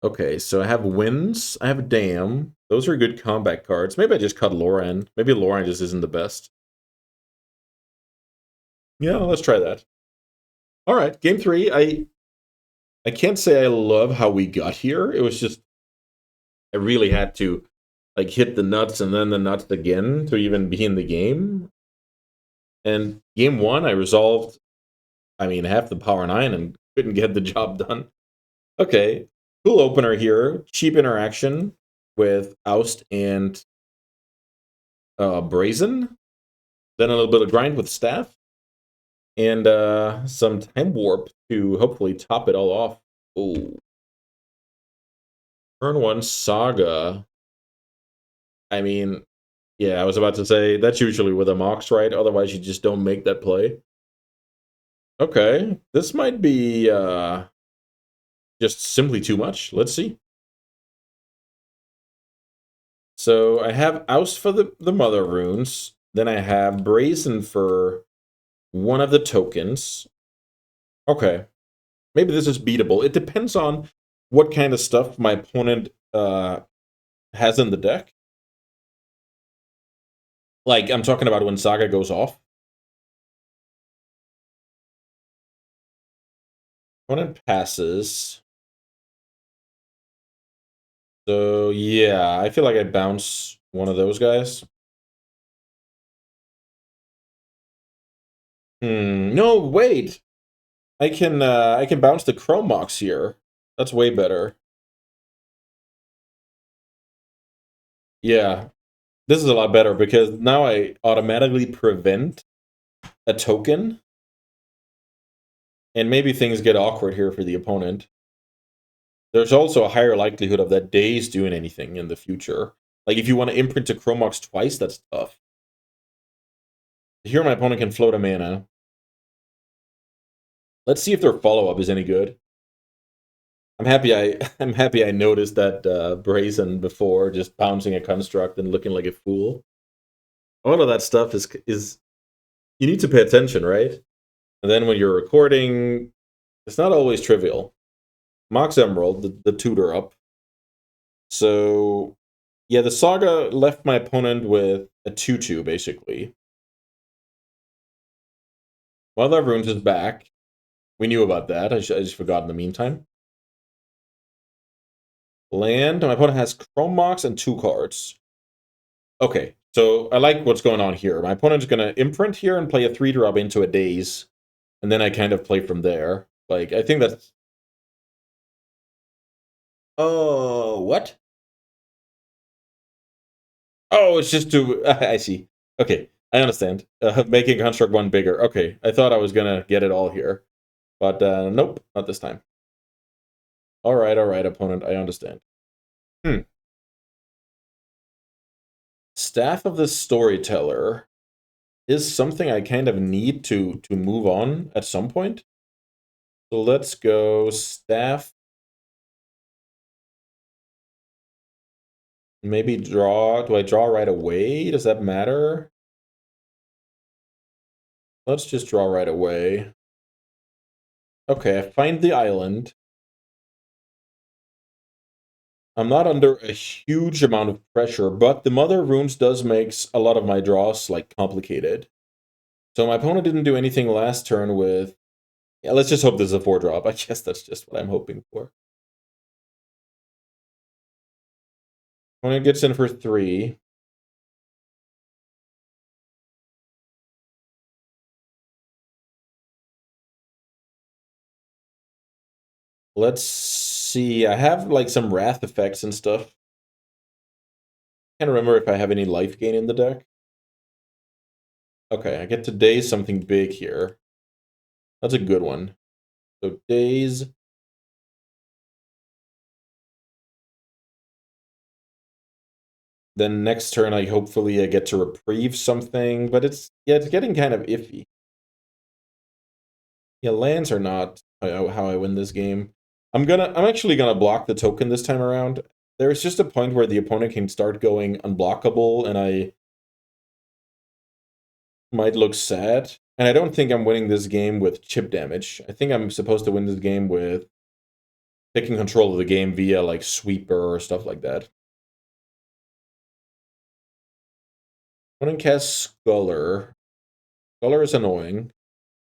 Okay, so I have Winds, I have Dam. Those are good combat cards. Maybe I just cut Loran. Maybe Loran just isn't the best. Yeah, let's try that. All right, game 3. I can't say I love how we got here. It was just I really had to like hit the nuts and then the nuts again to even be in the game. And game 1, I resolved, I mean, half the power 9 and couldn't get the job done. Okay, cool opener here. Cheap interaction with Oust and Brazen. Then a little bit of grind with Staff. And some Time Warp to hopefully top it all off. Oh. Turn 1 Saga. I mean, yeah, I was about to say, that's usually with a Mox, right? Otherwise, you just don't make that play. Okay, this might be just simply too much. Let's see. So I have Oust for the Mother Runes. Then I have Brazen for one of the tokens. Okay. Maybe this is beatable. It depends on what kind of stuff my opponent has in the deck. Like, I'm talking about when Saga goes off. Opponent passes. So, yeah, I feel like I bounce one of those guys. No, wait! I can bounce the Chrome Mox here. That's way better. Yeah, this is a lot better because now I automatically prevent a token. And maybe things get awkward here for the opponent. There's also a higher likelihood of that Daze doing anything in the future. Like, if you want to imprint to Chrome Mox twice, that's tough. Here my opponent can float a mana. Let's see if their follow-up is any good. I'm happy I noticed that Brazen before, just bouncing a construct and looking like a fool. All of that stuff is you need to pay attention, right? And then when you're recording, it's not always trivial. Mox Emerald, the tutor up. So yeah, the Saga left my opponent with a 2/2, basically. Mother of Runes is back. We knew about that. I just forgot in the meantime. Land. My opponent has Chrome Mox and 2 cards. Okay, so I like what's going on here. My opponent's going to imprint here and play a 3-drop into a Daze. And then I kind of play from there. Like, I think that's... Oh, what? Oh, it's just to... I see. Okay, I understand. Making Construct 1 bigger. Okay, I thought I was going to get it all here. But nope, not this time. All right, opponent, I understand. Staff of the Storyteller is something I kind of need to move on at some point. So let's go Staff. Maybe draw. Do I draw right away? Does that matter? Let's just draw right away. Okay, I find the island. I'm not under a huge amount of pressure, but the Mother Runes does makes a lot of my draws, like, complicated. So my opponent didn't do anything last turn with... Yeah, let's just hope this is a 4-drop. I guess that's just what I'm hoping for. Opponent gets in for 3. Let's see. I have, like, some Wrath effects and stuff. Can't remember if I have any life gain in the deck. Okay, I get to Daze something big here. That's a good one. So days. Then next turn, I hopefully get to reprieve something, but it's getting kind of iffy. Yeah, lands are not how I win this game. I'm actually gonna block the token this time around. There's just a point where the opponent can start going unblockable, and I might look sad. And I don't think I'm winning this game with chip damage. I think I'm supposed to win this game with taking control of the game via like sweeper or stuff like that. Opponent casts Sculler. Sculler is annoying.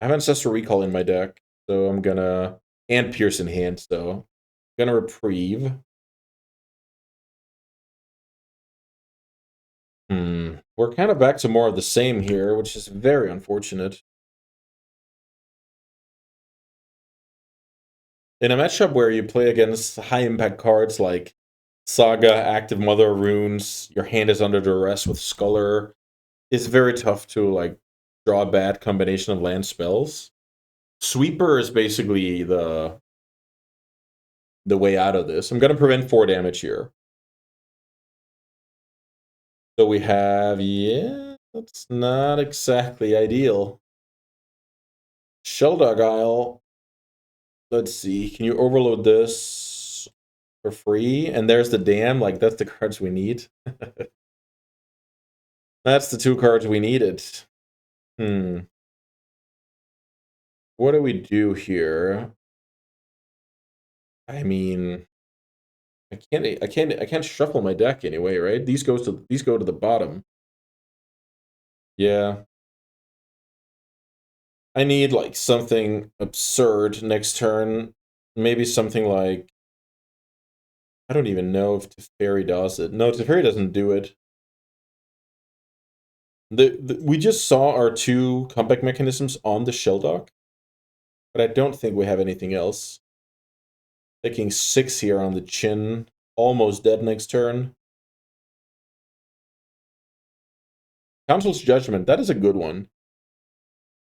I have Ancestral Recall in my deck, so I'm gonna... And Pierce in hand, so... I'm gonna Reprieve. We're kind of back to more of the same here, which is very unfortunate. In a matchup where you play against high-impact cards like Saga, Active Mother Runes, your hand is under duress with Sculler, it's very tough to, like, draw a bad combination of land spells. Sweeper is basically the way out of this. I'm going to prevent 4 damage here. So we have, yeah, that's not exactly ideal. Shelldog Isle. Let's see, can you overload this for free? And there's the dam, like, that's the cards we need. That's the 2 cards we needed. What do we do here? I mean, I can't shuffle my deck anyway, right? These go to the bottom. Yeah. I need like something absurd next turn. Maybe something like, I don't even know if Teferi does it. No, Teferi doesn't do it. We just saw our 2 comeback mechanisms on the Shelldog, but I don't think we have anything else. Taking 6 here on the chin, almost dead next turn. Council's Judgment, that is a good one.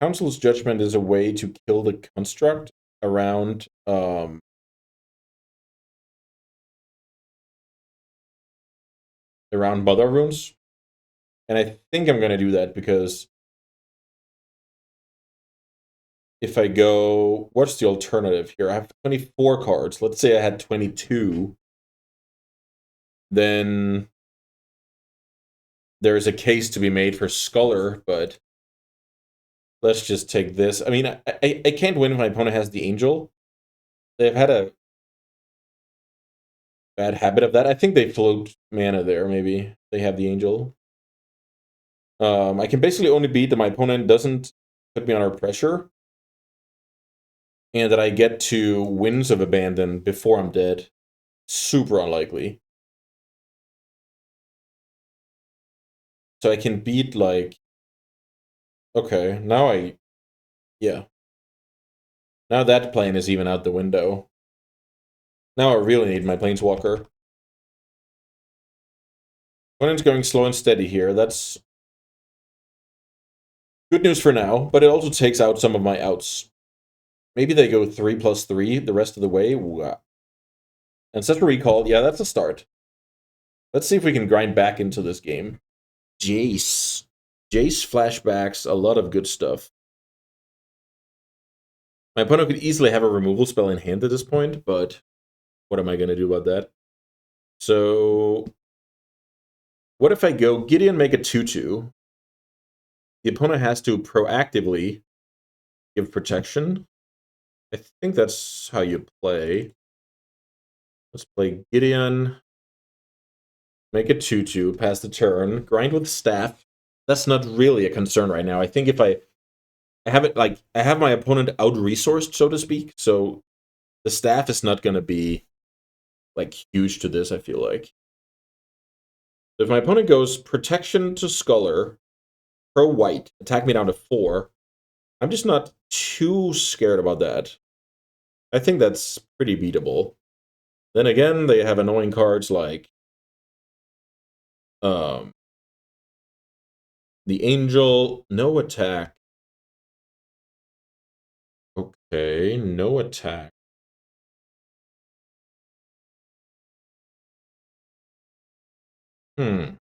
Council's Judgment is a way to kill the construct around Mother Runes. And I think I'm going to do that because if I go... What's the alternative here? I have 24 cards. Let's say I had 22. Then there's a case to be made for Sculler, but let's just take this. I mean, I can't win if my opponent has the Angel. They've had a bad habit of that. I think they float mana there, maybe. They have the Angel. I can basically only beat that my opponent doesn't put me under pressure, and that I get to Winds of Abandon before I'm dead. Super unlikely. So I can beat, like... Okay, now yeah. Now that plane is even out the window. Now I really need my Planeswalker. Opponent's going slow and steady here. That's good news for now, but it also takes out some of my outs. Maybe they go 3+3 the rest of the way. Wow. Ancestral Recall, yeah, that's a start. Let's see if we can grind back into this game. Jace. Jace flashbacks, a lot of good stuff. My opponent could easily have a removal spell in hand at this point, but what am I going to do about that? So, what if I go Gideon, make a 2/2? The opponent has to proactively give protection. I think that's how you play. Let's play Gideon, make a 2/2, pass the turn, grind with staff. That's not really a concern right now. I think if I have it, like, I have my opponent out-resourced, so to speak, so the staff is not going to be, like, huge to this, I feel like. If my opponent goes protection to Sculler, pro-white, attack me down to 4, I'm just not too scared about that. I think that's pretty beatable. Then again, they have annoying cards like the Angel, no attack. Okay, Okay, no attack. Hmm.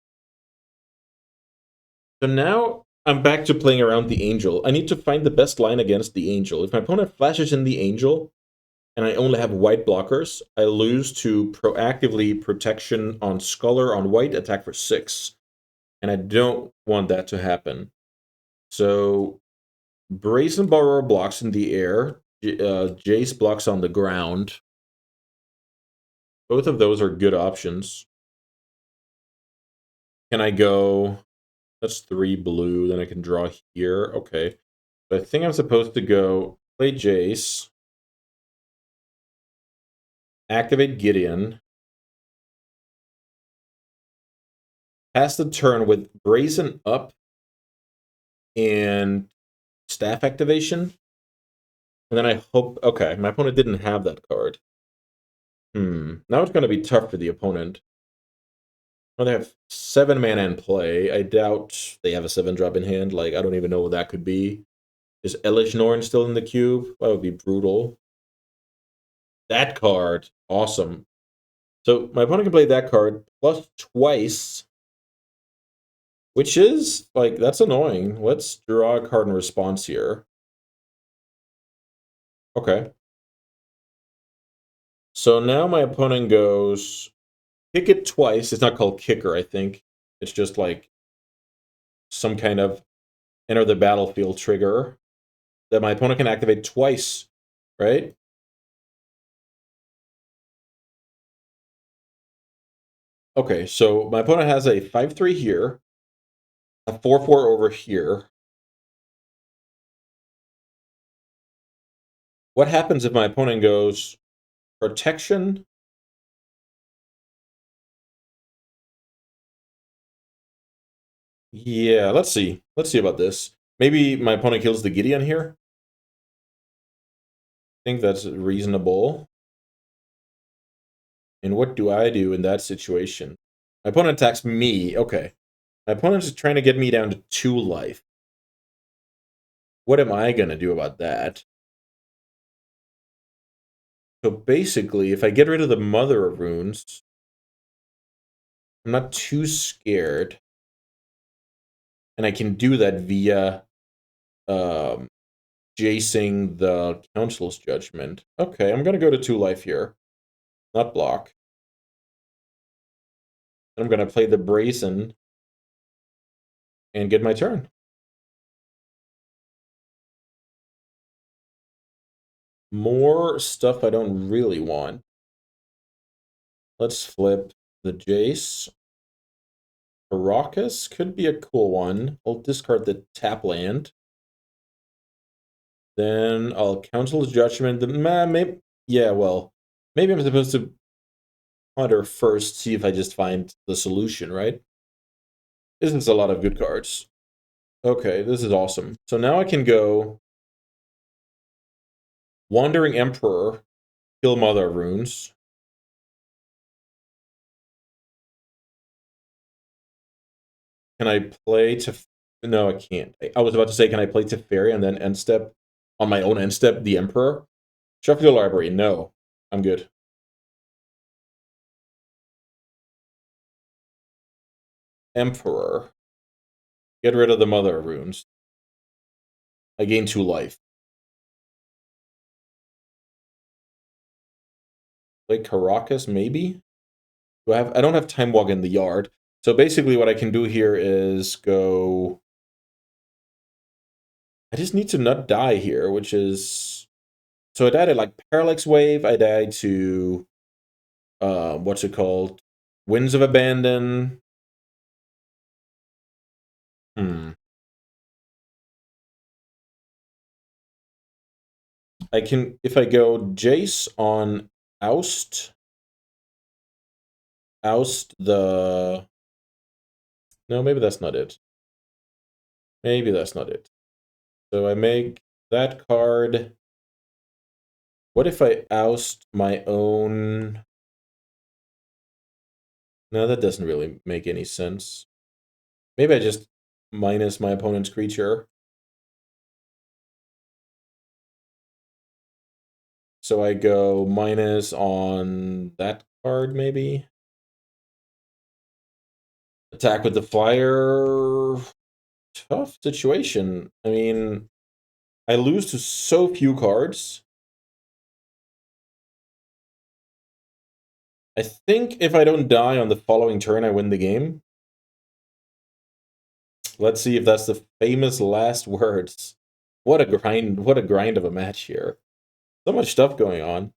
So now I'm back to playing around the Angel. I need to find the best line against the Angel. If my opponent flashes in the Angel, and I only have white blockers, I lose to proactively protection on Scholar on white, attack for 6. And I don't want that to happen. So Brazen Borrower blocks in the air, Jace blocks on the ground. Both of those are good options. Can I go... That's 3 blue, then I can draw here. Okay. But I think I'm supposed to go play Jace, activate Gideon, pass the turn with Brazen up and staff activation. And then I hope... Okay, my opponent didn't have that card. Now it's going to be tough for the opponent. Well, they have 7 mana in play. I doubt they have a 7-drop in hand. Like, I don't even know what that could be. Is Elish Norn still in the cube? That would be brutal. That card. Awesome. So my opponent can play that card plus twice, which is, like, that's annoying. Let's draw a card in response here. Okay. So now my opponent goes kick it twice. It's not called kicker, I think. It's just like some kind of enter the battlefield trigger that my opponent can activate twice, right? Okay, so my opponent has a 5-3 here, a 4-4 over here. What happens if my opponent goes protection? Yeah, let's see. Let's see about this. Maybe my opponent kills the Gideon here. I think that's reasonable. And what do I do in that situation? My opponent attacks me. Okay. My opponent is trying to get me down to 2 life. What am I going to do about that? So basically, if I get rid of the Mother of Runes, I'm not too scared. And I can do that via jacing the Council's Judgment. Okay, I'm going to go to 2 life here. Not block. I'm going to play the Brazen and get my turn. More stuff I don't really want. Let's flip the Jace. Caracas could be a cool one. I'll discard the tap land. Then I'll Council's Judgment. Maybe, yeah, well, maybe I'm supposed to ponder first, see if I just find the solution, right? This is a lot of good cards. Okay, this is awesome. So now I can go Wandering Emperor, kill Mother of Runes. Can I play to... No, I can't. I was about to say, can I play Teferi and then end step, on my own end step, the Emperor? Shuffle your library. No, I'm good. Emperor. Get rid of the Mother of Runes. I gain 2 life. Play Caracas, maybe? I don't have Time Walk in the yard. So basically what I can do here is go... I just need to not die here, which is... So I died at, like, Parallax Wave. I died to... what's it called? Winds of Abandon. I can... If I go Jace on Oust... Oust the... No, maybe that's not it. Maybe that's not it. So I make that card. What if I oust my own... No, that doesn't really make any sense. Maybe I just minus my opponent's creature. So I go minus on that card, maybe. Attack with the flyer. Tough situation. I mean, I lose to so few cards. I think if I don't die on the following turn, I win the game. Let's see if that's the famous last words. What a grind of a match here. So much stuff going on.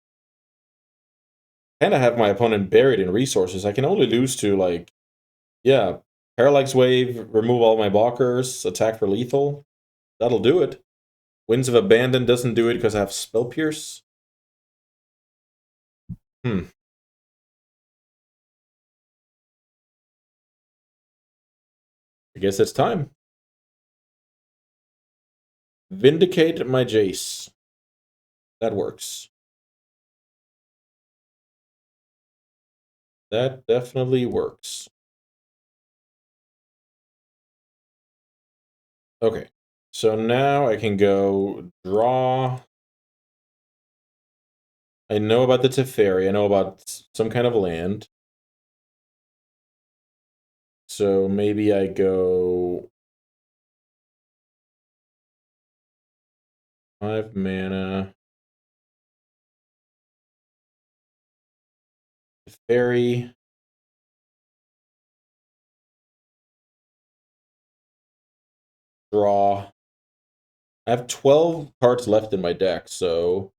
Kind of have my opponent buried in resources. I can only lose to, like, yeah, Parallax Wave, remove all my blockers, attack for lethal. That'll do it. Winds of Abandon doesn't do it because I have Spell Pierce. I guess it's time. Vindicate my Jace. That works. That definitely works. Okay, so now I can go draw. I know about the Teferi. I know about some kind of land. So maybe I go 5 mana. Teferi. Draw. I have 12 cards left in my deck, so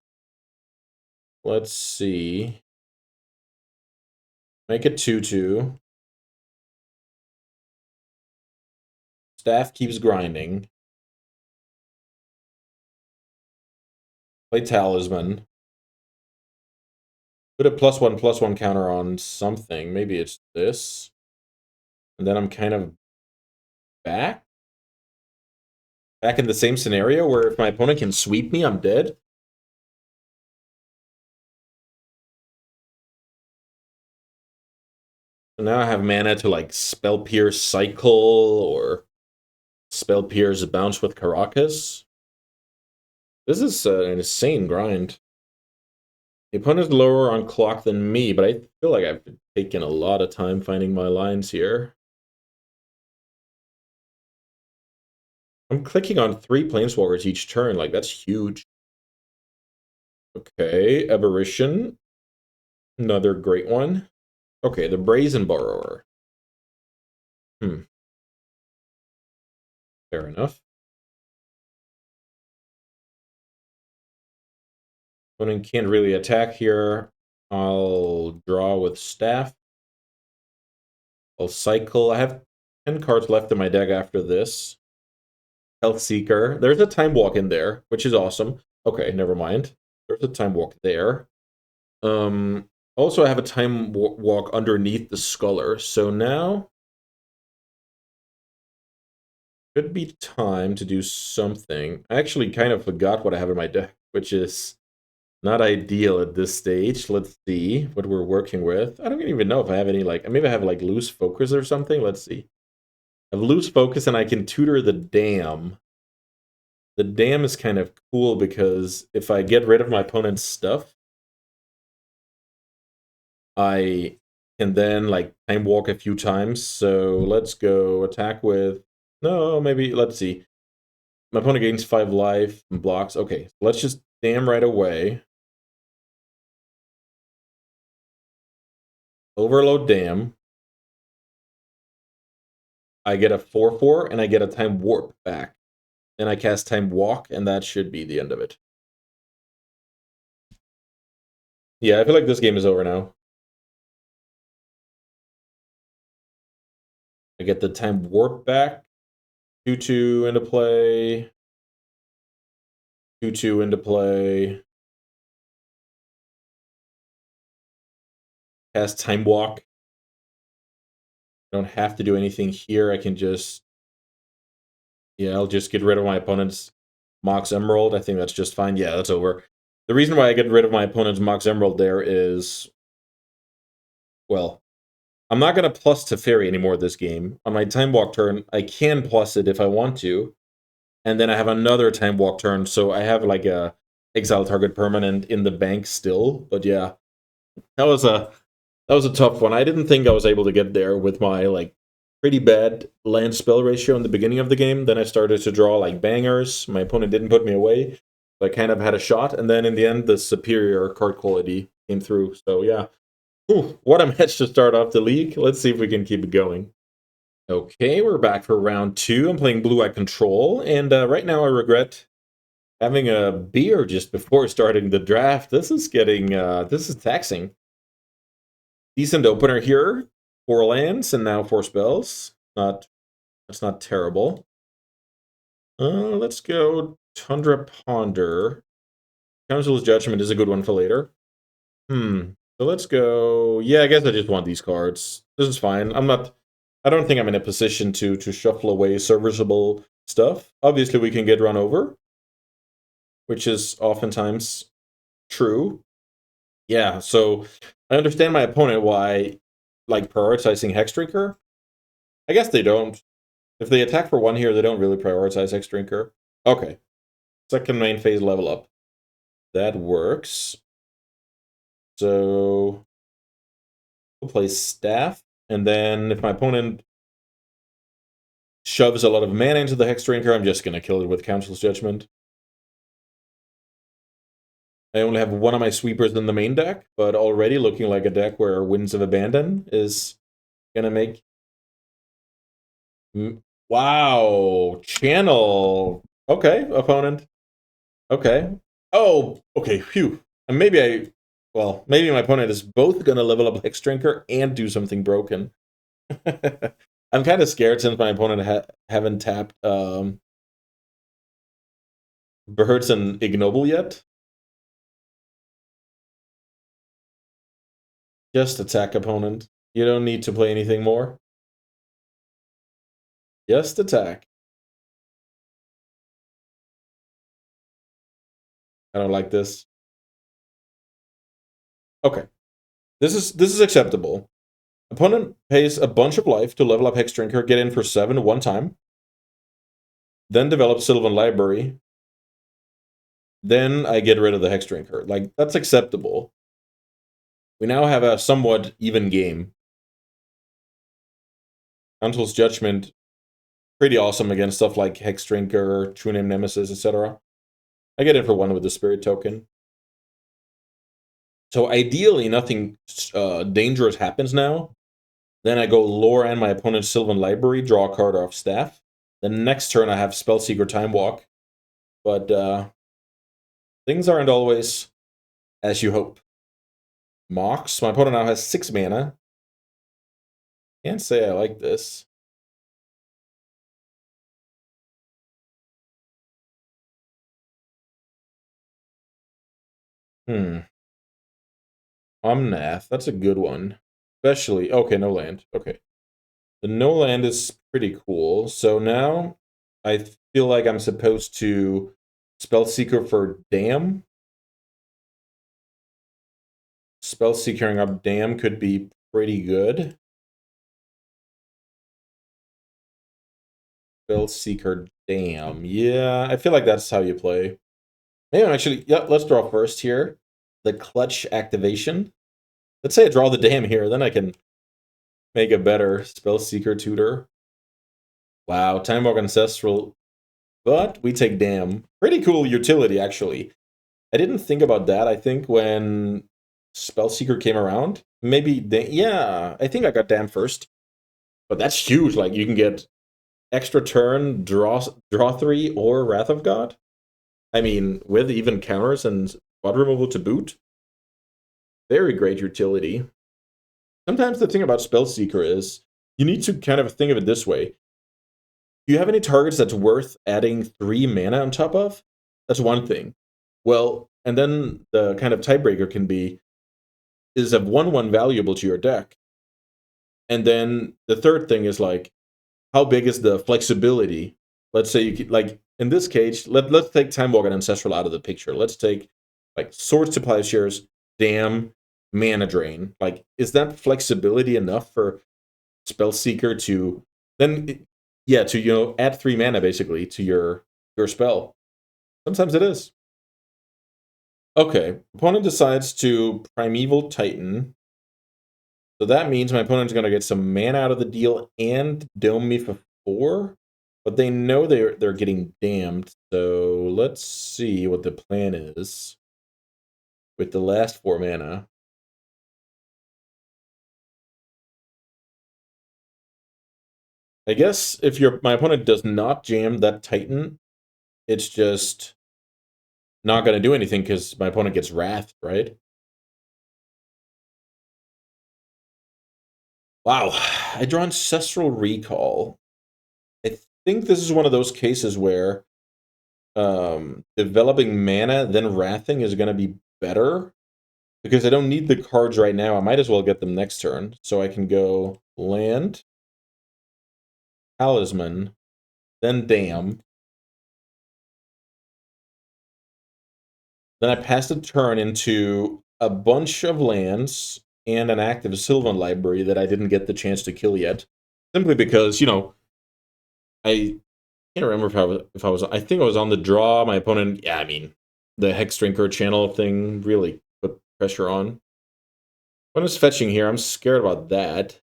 let's see. Make it 2/2. Staff keeps grinding. Play Talisman. Put a +1/+1 counter on something. Maybe it's this. And then I'm kind of back in the same scenario where if my opponent can sweep me, I'm dead. So now I have mana to, like, Spell Pierce Cycle or Spell Pierce Bounce with Caracas. This is an insane grind. The opponent's lower on clock than me, but I feel like I've taken a lot of time finding my lines here. I'm clicking on 3 Planeswalkers each turn, like, that's huge. Okay, Aberration. Another great one. Okay, the Brazen Borrower. Fair enough. Opponent can't really attack here. I'll draw with Staff. I'll cycle. I have 10 cards left in my deck after this. Health Seeker. There's a Time Walk in there, which is awesome. Okay, never mind. There's a Time Walk there. Also, I have a Time Walk underneath the Sculler. So now could be time to do something. I actually kind of forgot what I have in my deck, which is not ideal at this stage. Let's see what we're working with. I don't even know if I have any, like, maybe I have, like, Loose Focus or something. Let's see. I have Loose Focus and I can tutor the Dam. The Dam is kind of cool because if I get rid of my opponent's stuff, I can then, like, Time Walk a few times. So let's go attack with... No, maybe, let's see. My opponent gains 5 life and blocks. Okay, let's just Dam right away. Overload Dam. I get a 4/4 and I get a Time Warp back. Then I cast Time Walk, and that should be the end of it. Yeah, I feel like this game is over now. I get the Time Warp back. 2/2 into play. 2/2 into play. Cast Time Walk. I don't have to do anything here. I can just... Yeah, I'll just get rid of my opponent's Mox Emerald. I think that's just fine. Yeah, that's over. The reason why I get rid of my opponent's Mox Emerald there is... Well, I'm not going to plus Teferi anymore this game. On my Time Walk turn, I can plus it if I want to. And then I have another Time Walk turn, so I have, like, a exile target permanent in the bank still. But yeah, that was a tough one. I didn't think I was able to get there with my like pretty bad land spell ratio in the beginning of the game. Then I started to draw like bangers. My opponent didn't put me away. So I kind of had a shot, and then in the end, the superior card quality came through. So yeah, ooh, what a match to start off the league. Let's see if we can keep it going. Okay, we're back for round 2. I'm playing Blue Eye Control, and right now I regret having a beer just before starting the draft. This is getting, this is taxing. Decent opener here. 4 lands and now 4 spells. That's not terrible. Let's go Tundra Ponder. Council's Judgment is a good one for later. So let's go. Yeah, I guess I just want these cards. This is fine. I don't think I'm in a position to shuffle away serviceable stuff. Obviously, we can get run over, which is oftentimes true. Yeah, so I understand my opponent why, like, prioritizing Hexdrinker. I guess they don't. If they attack for 1 here, they don't really prioritize Hexdrinker. Okay. Second main phase level up. That works. So we'll play Staff, and then if my opponent shoves a lot of mana into the Hexdrinker, I'm just gonna kill it with Council's Judgment. I only have 1 of my sweepers in the main deck, but already looking like a deck where Winds of Abandon is gonna make... Wow! Channel! Okay, opponent. Okay. Oh, okay, phew. And maybe maybe my opponent is both gonna level up Hexdrinker and do something broken. I'm kind of scared since my opponent haven't tapped Birds and Ignoble yet. Just attack, opponent. You don't need to play anything more. Just attack. I don't like this. Okay. This is acceptable. Opponent pays a bunch of life to level up Hexdrinker, get in for 7 1 time. Then develop Sylvan Library. Then I get rid of the Hexdrinker. Like, that's acceptable. We now have a somewhat even game. Council's Judgment, pretty awesome against stuff like Hexdrinker, True Name Nemesis, etc. I get it for 1 with the Spirit token. So ideally, nothing dangerous happens now. Then I go lore and my opponent's Sylvan Library, draw a card off Staff. Then next turn I have Spellseeker Time Walk. But things aren't always as you hope. Mox. My opponent now has 6 mana. Can't say I like this. Omnath. That's a good one. Especially... Okay, no land. Okay. The no land is pretty cool. So now I feel like I'm supposed to Spellseeker for Dam. Spellseekering up Dam could be pretty good. Spellseeker Dam. Yeah, I feel like that's how you play. Maybe I'm actually... Yeah, let's draw first here. The clutch activation. Let's say I draw the Dam here, then I can make a better Spellseeker tutor. Wow, Time Walk Ancestral. But we take Dam. Pretty cool utility, actually. I didn't think about that. I think when Spellseeker came around, maybe... Yeah, I think I got Dam first. But that's huge. Like, you can get extra turn, draw 3, or Wrath of God. I mean, with even counters and spot removal to boot. Very great utility. Sometimes the thing about Spellseeker is you need to kind of think of it this way. Do you have any targets that's worth adding 3 mana on top of? That's one thing. Well, and then the kind of tiebreaker can be, is a 1/1 valuable to your deck? And then the third thing is, like, how big is the flexibility? Let's say you could, like, in this case, let's take Time Walk and Ancestral out of the picture. Let's take, like, Swords to Plowshares, Dam, Mana Drain. Like, is that flexibility enough for Spellseeker to then, yeah, to, you know, add 3 mana basically to your spell? Sometimes it is. Okay, opponent decides to Primeval Titan. So that means my opponent's going to get some mana out of the deal and dome me for 4. But they know they're getting damned. So let's see what the plan is with the last 4 mana. I guess if my opponent does not jam that Titan, it's just not going to do anything because my opponent gets Wrath, right? Wow, I draw Ancestral Recall. I think this is one of those cases where developing mana, then wrathing is going to be better. Because I don't need the cards right now, I might as well get them next turn. So I can go land, talisman, then dam. Then I pass the turn into a bunch of lands and an active Sylvan library that I didn't get the chance to kill yet. Simply because, I can't remember I think I was on the draw. My opponent, yeah, I mean, the Hex Drinker channel thing really put pressure on. When I was fetching here, I'm scared about that.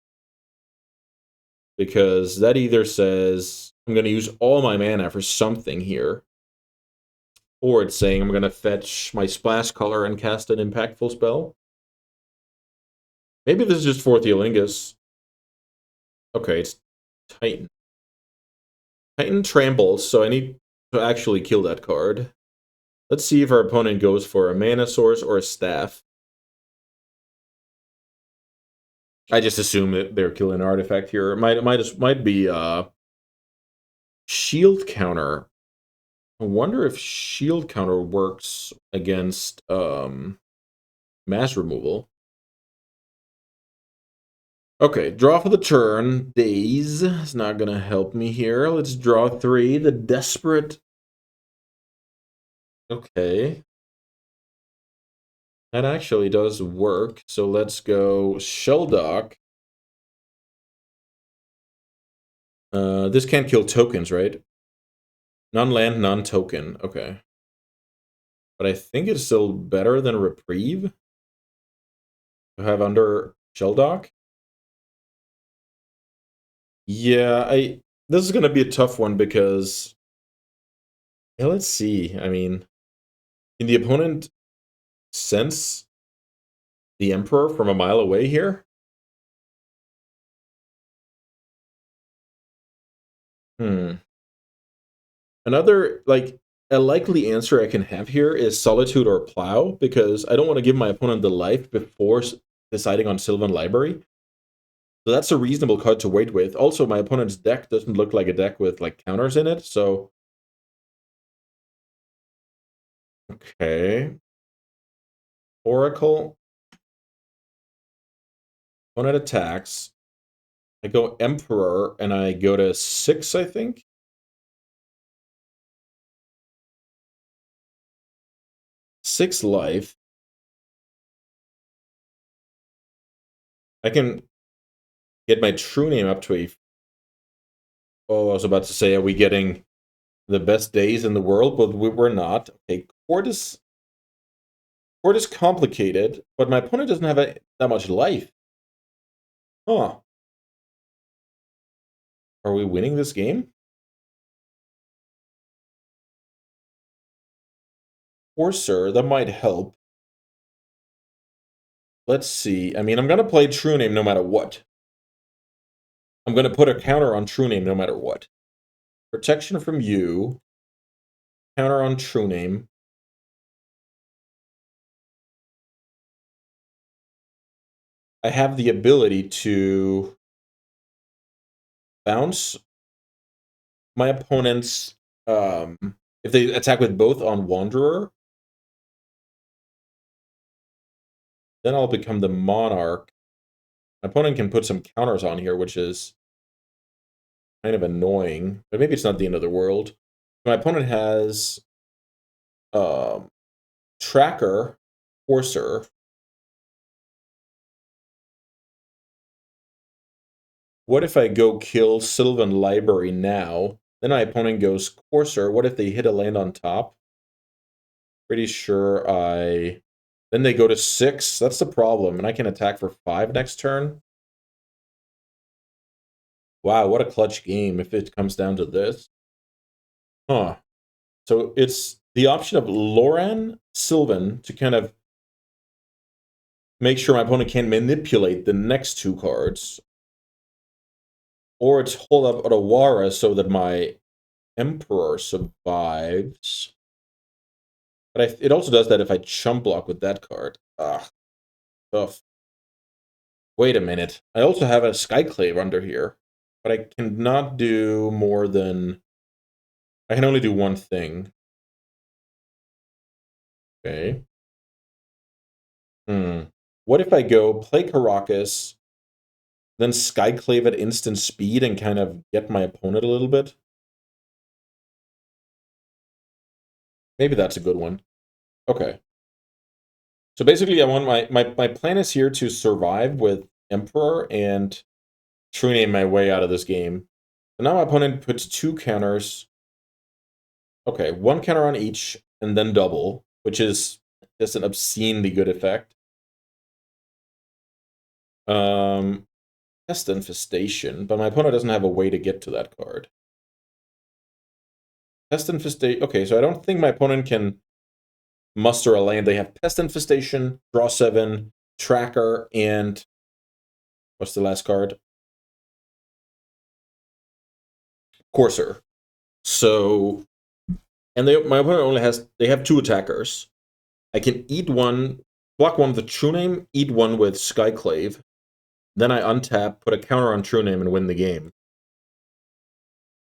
Because that either says I'm going to use all my mana for something here, or it's saying I'm going to fetch my splash color and cast an impactful spell. Maybe this is just for Theolingus. Okay, it's Titan. Titan trambles, so I need to actually kill that card. Let's see if our opponent goes for a mana source or a staff. I just assume that they're killing an artifact here. It might be shield counter. I wonder if shield counter works against mass removal. Okay, draw for the turn. Daze is not going to help me here. Let's draw 3. The Desperate. Okay. That actually does work. So let's go Shelldock. This can't kill tokens, right? Non-land, non-token. Okay. But I think it's still better than Reprieve to have under Shelldock. Yeah, this is going to be a tough one because... Yeah, let's see. I mean, can the opponent sense the Emperor from a mile away here? Another, a likely answer I can have here is Solitude or Plow, because I don't want to give my opponent the life before deciding on Sylvan Library. So that's a reasonable card to wait with. Also, my opponent's deck doesn't look like a deck with, counters in it, so... Okay. Oracle. Opponent attacks. I go Emperor, and I go to 6, I think? 6 life. I can get my true name up to a... Oh, I was about to say, are we getting the best days in the world? But we're not. Okay, Court is complicated, but my opponent doesn't have that much life. Huh. Are we winning this game? Forcer, that might help. Let's see. I mean, I'm going to play True Name no matter what. I'm going to put a counter on True Name no matter what. Protection from you. Counter on True Name. I have the ability to bounce my opponent's... if they attack with both on Wanderer, then I'll become the Monarch. My opponent can put some counters on here, which is kind of annoying, but maybe it's not the end of the world. My opponent has Tracker, Forcer. What if I go kill Sylvan Library now? Then my opponent goes Courser. What if they hit a land on top? Pretty sure I... Then they go to 6. That's the problem. And I can attack for 5 next turn. Wow, what a clutch game if it comes down to this. Huh. So it's the option of Loran, Sylvan to kind of make sure my opponent can manipulate the next 2 cards. Or it's hold up Otawara so that my Emperor survives. But it also does that if I chump block with that card. Ah, tough. Wait a minute. I also have a Skyclave under here. But I cannot do more than... I can only do one thing. Okay. What if I go play Caracas, then Skyclave at instant speed and kind of get my opponent a little bit? Maybe that's a good one. Okay. So basically, I want my plan is here to survive with Emperor and true name my way out of this game. So now my opponent puts 2 counters. Okay, 1 counter on each, and then double, which is just an obscenely good effect. Pest Infestation, but my opponent doesn't have a way to get to that card. Pest Infestation. Okay, so I don't think my opponent can muster a land. They have Pest Infestation, draw 7, Tracker, and what's the last card? Courser. So, and my opponent only has, they have 2 attackers. I can eat one, block one with True Name, eat one with Skyclave. Then I untap, put a counter on True Name, and win the game.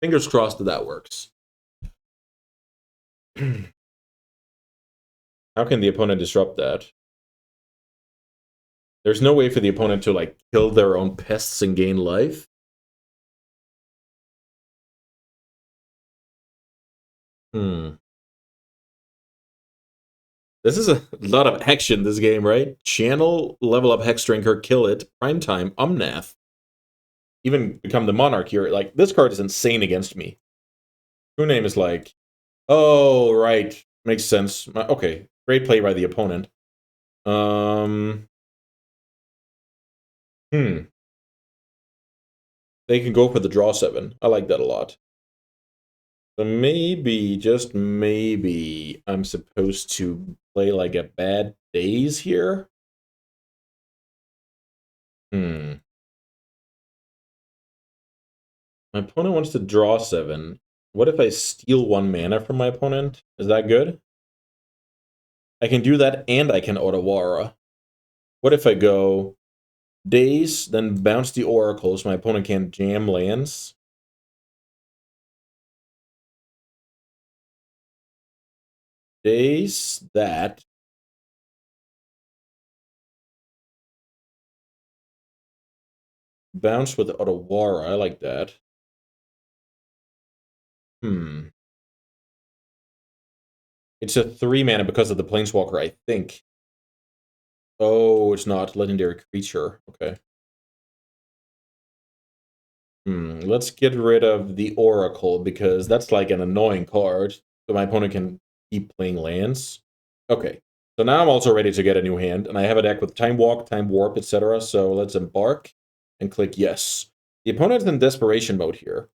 Fingers crossed that works. How can the opponent disrupt that? There's no way for the opponent to, like, kill their own pests and gain life. This is a lot of action, this game, right? Channel, level up Hex Drinker, kill it, Primetime, Umnath. Even become the Monarch here. Like, this card is insane against me. True Name is like, oh, right. Makes sense. Okay, great play by the opponent. They can go for the draw 7. I like that a lot. So maybe, just maybe, I'm supposed to play like a bad days here? My opponent wants to draw 7. What if I steal 1 mana from my opponent? Is that good? I can do that and I can Otawara. What if I go days, then bounce the Oracle so my opponent can't jam lands? Days, that. Bounce with Otawara, I like that. It's a 3 mana because of the Planeswalker, I think. Oh, it's not. Legendary creature. Okay. Let's get rid of the Oracle, because that's like an annoying card. So my opponent can keep playing lands. Okay. So now I'm also ready to get a new hand, and I have a deck with Time Walk, Time Warp, etc. So let's embark and click yes. The opponent's in desperation mode here.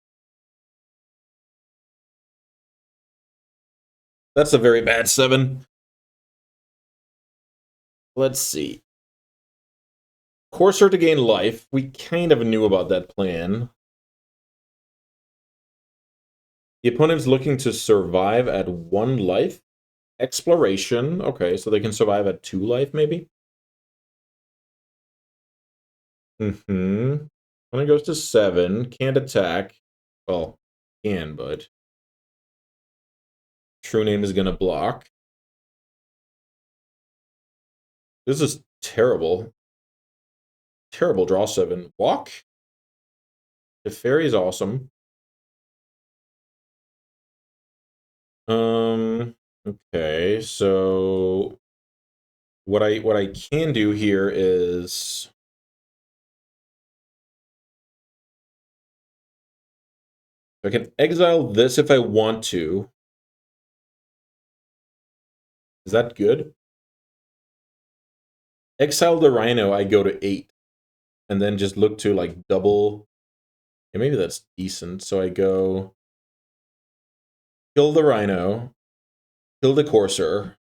That's a very bad 7. Let's see. Courser to gain life. We kind of knew about that plan. The opponent's looking to survive at 1 life. Exploration. Okay, so they can survive at 2 life, maybe? Opponent goes to 7. Can't attack. Well, can, but... True Name is gonna block. This is terrible. Terrible draw 7. Walk? The fairy's awesome. Okay, so... What I can do here is... I can exile this if I want to. Is that good? Exile the Rhino, I go to 8. And then just look to like double. Yeah, maybe that's decent. So I go kill the Rhino, kill the Courser.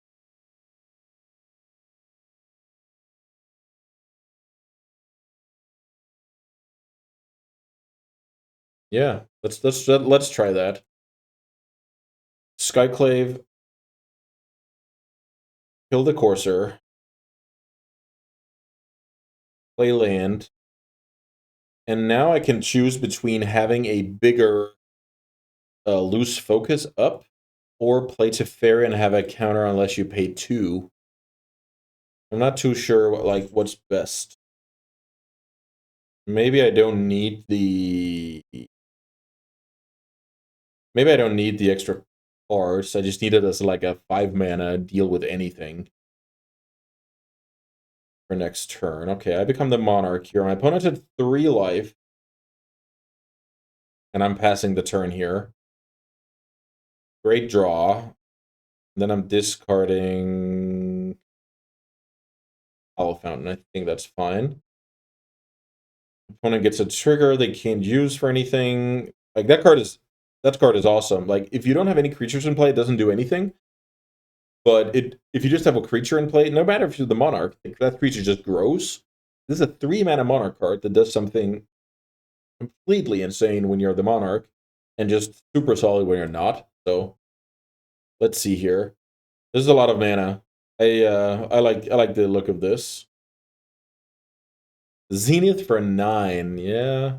Yeah, let's try that. Skyclave, kill the Courser, play land, and now I can choose between having a bigger loose focus up or play Teferi and have a counter unless you pay 2. I'm not too sure what's best. Maybe I don't need the extra cards. I just need it as like a 5 mana deal with anything for next turn. Okay, I become the Monarch here. My opponent had 3 life. And I'm passing the turn here. Great draw. Then I'm discarding Hollow Fountain. I think that's fine. Opponent gets a trigger they can't use for anything. Like that card is awesome. Like if you don't have any creatures in play, it doesn't do anything. But if you just have a creature in play, no matter if you're the Monarch, if that creature just grows. This is a 3 mana Monarch card that does something completely insane when you're the Monarch, and just super solid when you're not. So let's see here. This is a lot of mana. I like the look of this. Zenith for 9. Yeah.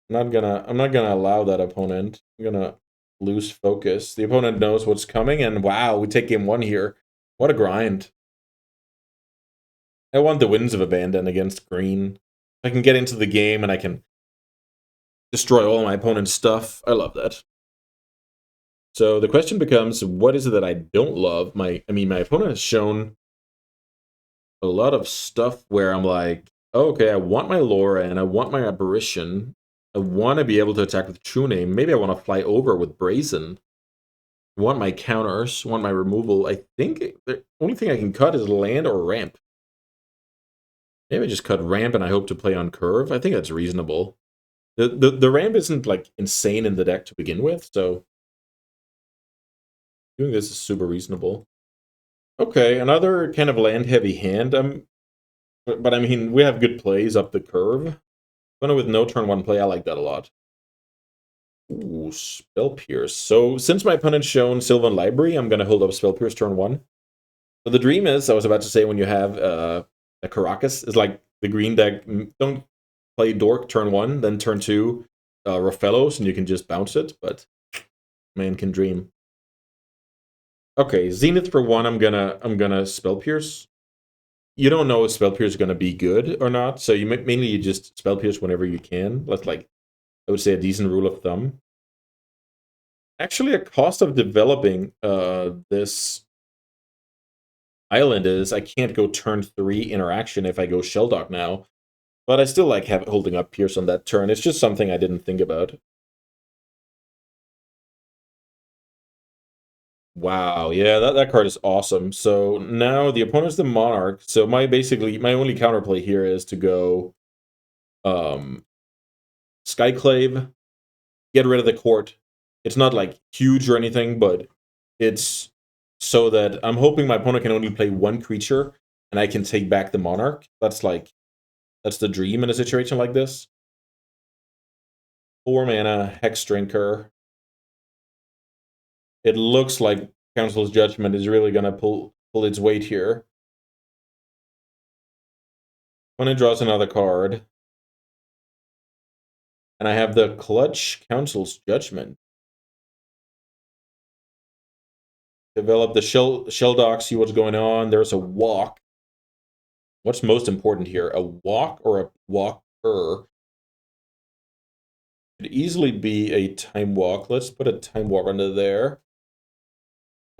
I'm not gonna allow that opponent. I'm gonna lose focus. The opponent knows what's coming, and wow, we take game 1 here. What a grind. I want the Winds of Abandon against green. I can get into the game and I can destroy all my opponent's stuff. I love that. So the question becomes, what is it that I don't love? My opponent has shown a lot of stuff where I'm like, oh, okay, I want my Laura and I want my Apparition. I want to be able to attack with True Name. Maybe I want to fly over with Brazen. I want my counters, I want my removal. I think the only thing I can cut is land or ramp. Maybe I just cut ramp and I hope to play on curve. I think that's reasonable. The ramp isn't like insane in the deck to begin with, so doing this is super reasonable. Okay, another kind of land heavy hand. But I mean, we have good plays up the curve. But with no turn 1 play, I like that a lot. Ooh, Spell Pierce. So since my opponent's shown Sylvan Library, I'm going to hold up Spell Pierce turn 1. So the dream is, I was about to say, when you have a Caracas, is like the green deck, don't play Dork turn 1, then turn 2, Raffellos, and you can just bounce it, but man can dream. Okay, Zenith for 1, I'm gonna Spell Pierce. You don't know if Spell Pierce is gonna be good or not, so mainly you just Spell Pierce whenever you can. That's like, I would say, a decent rule of thumb. Actually, a cost of developing this island is I can't go turn 3 interaction if I go Shelldock now. But I still like holding up Pierce on that turn. It's just something I didn't think about. Wow, yeah, that card is awesome. So now the opponent's the Monarch. So my only counterplay here is to go Skyclave, get rid of the court. It's not like huge or anything, but it's so that I'm hoping my opponent can only play 1 creature and I can take back the Monarch. That's the dream in a situation like this. 4 mana, Hex Drinker. It looks like Council's Judgment is really gonna pull its weight here. Opponent draws another card. And I have the Clutch Council's Judgment. Develop the Shelldock, see what's going on. There's a walk. What's most important here? A walk or a walker? Could easily be a time walk. Let's put a time walk under there.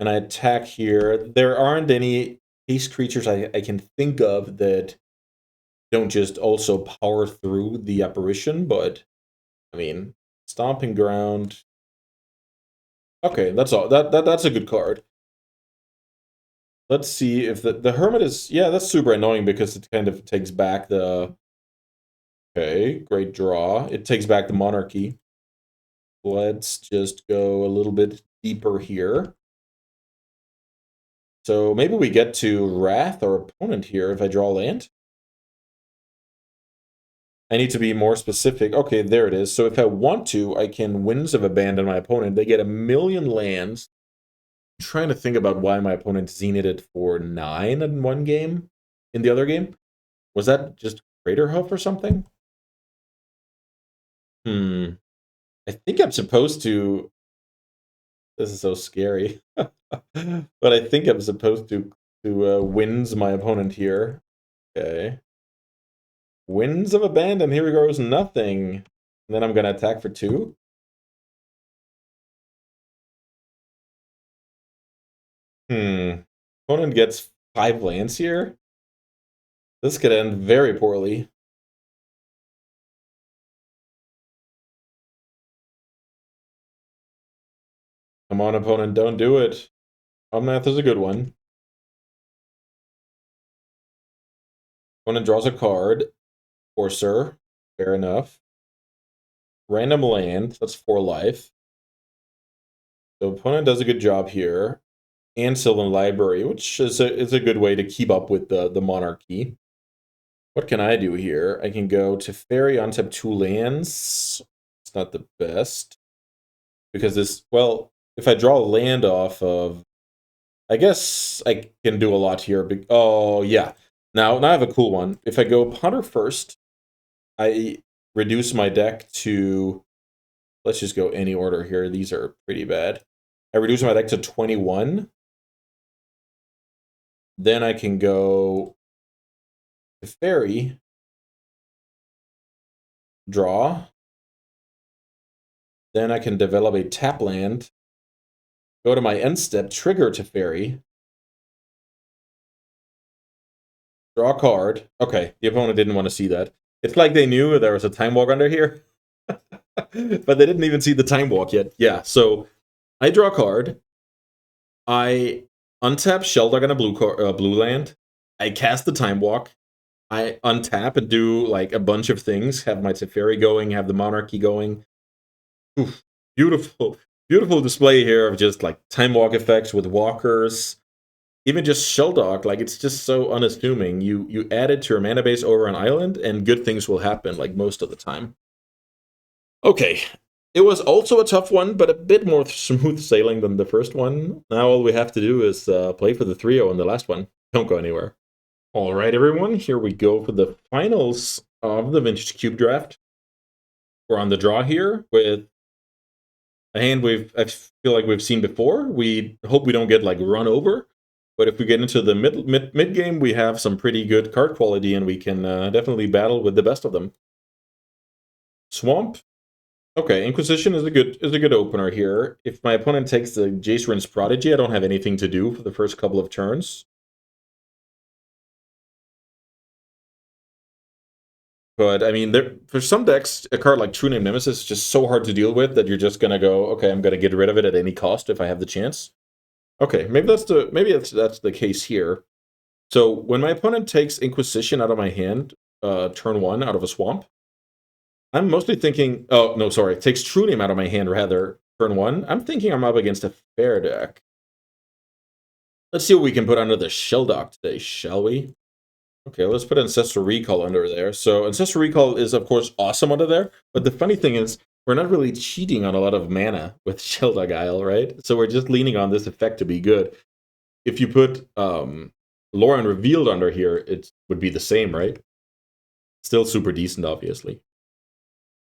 And I attack here. There aren't any haste creatures I can think of that don't just also power through the Apparition, but I mean, Stomping Ground. Okay, that's all. That's a good card. Let's see if the Hermit is... Yeah, that's super annoying because it kind of takes back the... Okay, great draw. It takes back the Monarchy. Let's just go a little bit deeper here. So maybe we get to Wrath, our opponent here, if I draw land. I need to be more specific. Okay, there it is. So if I want to, I can Winds of Abandon my opponent. They get 1,000,000 lands. I'm trying to think about why my opponent zenith'd for 9 in one game. In the other game? Was that just Crater Hoof or something? I think I'm supposed to... This is so scary. But I think I'm supposed to Winds my opponent here. Okay. Winds of Abandon, here goes nothing. And then I'm gonna attack for 2. Opponent gets 5 lands here. This could end very poorly. Come on, opponent, don't do it. Omnath is a good one. Opponent draws a card. Forcer. Fair enough. Random land. That's 4 life. So opponent does a good job here. And Sylvan Library, which is a good way to keep up with the Monarchy. What can I do here? I can go to Fairy, untap 2 lands. It's not the best. Because this, well, if I draw a land off of... I guess I can do a lot here. Oh, yeah. Now I have a cool one. If I go Punter first, I reduce my deck to... Let's just go any order here. These are pretty bad. I reduce my deck to 21. Then I can go to Fairy, draw. Then I can develop a tap land, go to my end step, trigger to Fairy, draw a card. Okay, the opponent didn't want to see that. It's like they knew there was a Time Walk under here, but they didn't even see the Time Walk yet. Yeah, so I draw a card. I untap Sheldog on a blue land. I cast the Time Walk. I untap and do like a bunch of things. Have my Teferi going, have the Monarchy going. Oof, beautiful, beautiful display here of just like Time Walk effects with walkers. Even just Sheldog, like it's just so unassuming. You add it to your mana base over an island, and good things will happen, like most of the time. Okay, it was also a tough one, but a bit more smooth sailing than the first one. Now all we have to do is play for the 3-0 in the last one. Don't go anywhere. All right, everyone, here we go for the finals of the Vintage Cube Draft. We're on the draw here with a hand I feel like we've seen before. We hope we don't get like run over, but if we get into the mid game, we have some pretty good card quality, and we can definitely battle with the best of them. Swamp. Okay, Inquisition is a good opener here. If my opponent takes the Jacerin's Prodigy, I don't have anything to do for the first couple of turns. But, I mean, for some decks, a card like True Name Nemesis is just so hard to deal with that you're just going to go, okay, I'm going to get rid of it at any cost if I have the chance. Okay, maybe that's the case here. So when my opponent takes Inquisition out of my hand, turn 1 out of a swamp, I'm mostly thinking... Oh, no, sorry. Takes True Name out of my hand, rather, turn 1. I'm thinking I'm up against a fair deck. Let's see what we can put under the Sheldog today, shall we? Okay, let's put Ancestral Recall under there. So Ancestral Recall is, of course, awesome under there. But the funny thing is, we're not really cheating on a lot of mana with Sheldog Isle, right? So we're just leaning on this effect to be good. If you put Lauren Revealed under here, it would be the same, right? Still super decent, obviously.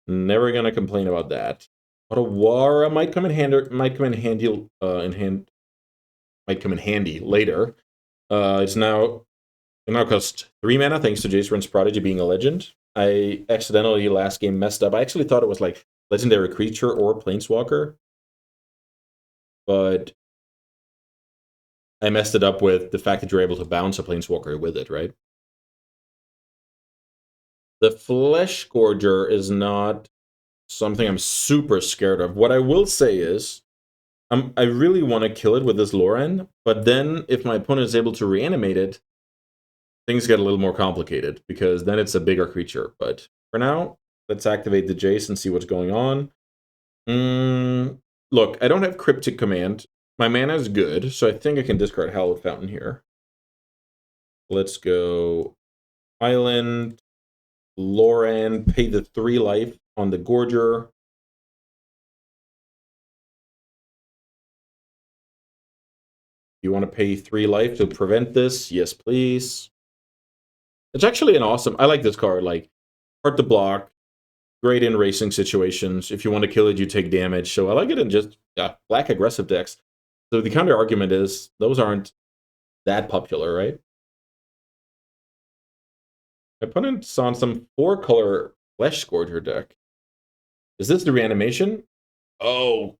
Never gonna complain about that. Otawara might come in handy later. It now costs 3 mana thanks to Jacerin's Prodigy being a legend. I accidentally last game messed up. I actually thought it was like Legendary Creature or Planeswalker. But I messed it up with the fact that you're able to bounce a Planeswalker with it, right? The Flesh Gorger is not something I'm super scared of. What I will say is, I really want to kill it with this Loran, but then if my opponent is able to reanimate it, things get a little more complicated, because then it's a bigger creature. But for now, let's activate the Jace and see what's going on. Look, I don't have Cryptic Command. My mana is good, so I think I can discard Hallowed Fountain here. Let's go Island, Loran, pay the 3 life on the Gorger. You want to pay 3 life to prevent this? Yes, please. It's actually an awesome... I like this card. Like, hard to block, great in racing situations. If you want to kill it, you take damage. So I like it in just black aggressive decks. So the counter argument is those aren't that popular, right? My opponent's on some 4-color Flesh Scourger deck. Is this the reanimation? Oh.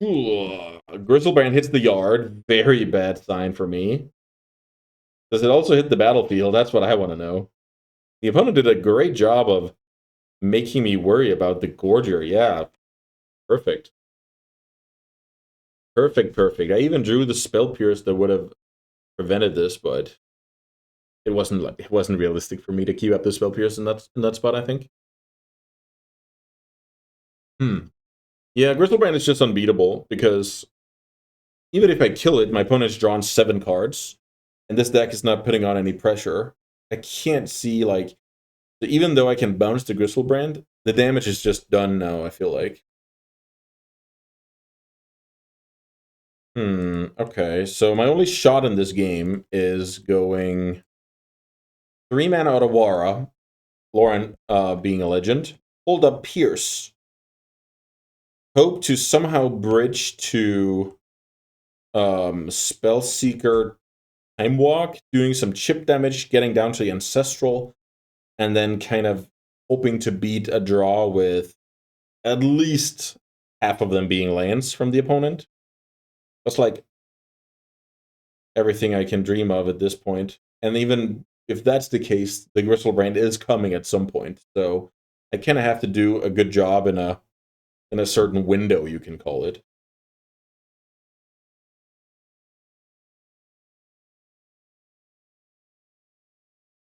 Grizzlebrand hits the yard. Very bad sign for me. Does it also hit the battlefield? That's what I want to know. The opponent did a great job of making me worry about the Gorger. Yeah. Perfect. Perfect. I even drew the Spell Pierce that would have prevented this, but it wasn't realistic for me to keep up the Spell Pierce in that spot, I think. Yeah, Grizzlebrand is just unbeatable, because even if I kill it, my opponent's drawn 7 cards, and this deck is not putting on any pressure. I can't see, like... Even though I can bounce the Grizzlebrand, the damage is just done now, I feel like. Okay, so my only shot in this game is going 3 mana Otawara, Lauren being a legend, hold up Pierce, hope to somehow bridge to Spellseeker Time Walk, doing some chip damage, getting down to the Ancestral, and then kind of hoping to beat a draw with at least half of them being lands from the opponent. That's like everything I can dream of at this point. And even if that's the case, the Grizzlebrand is coming at some point. So I kind of have to do a good job in a certain window, you can call it.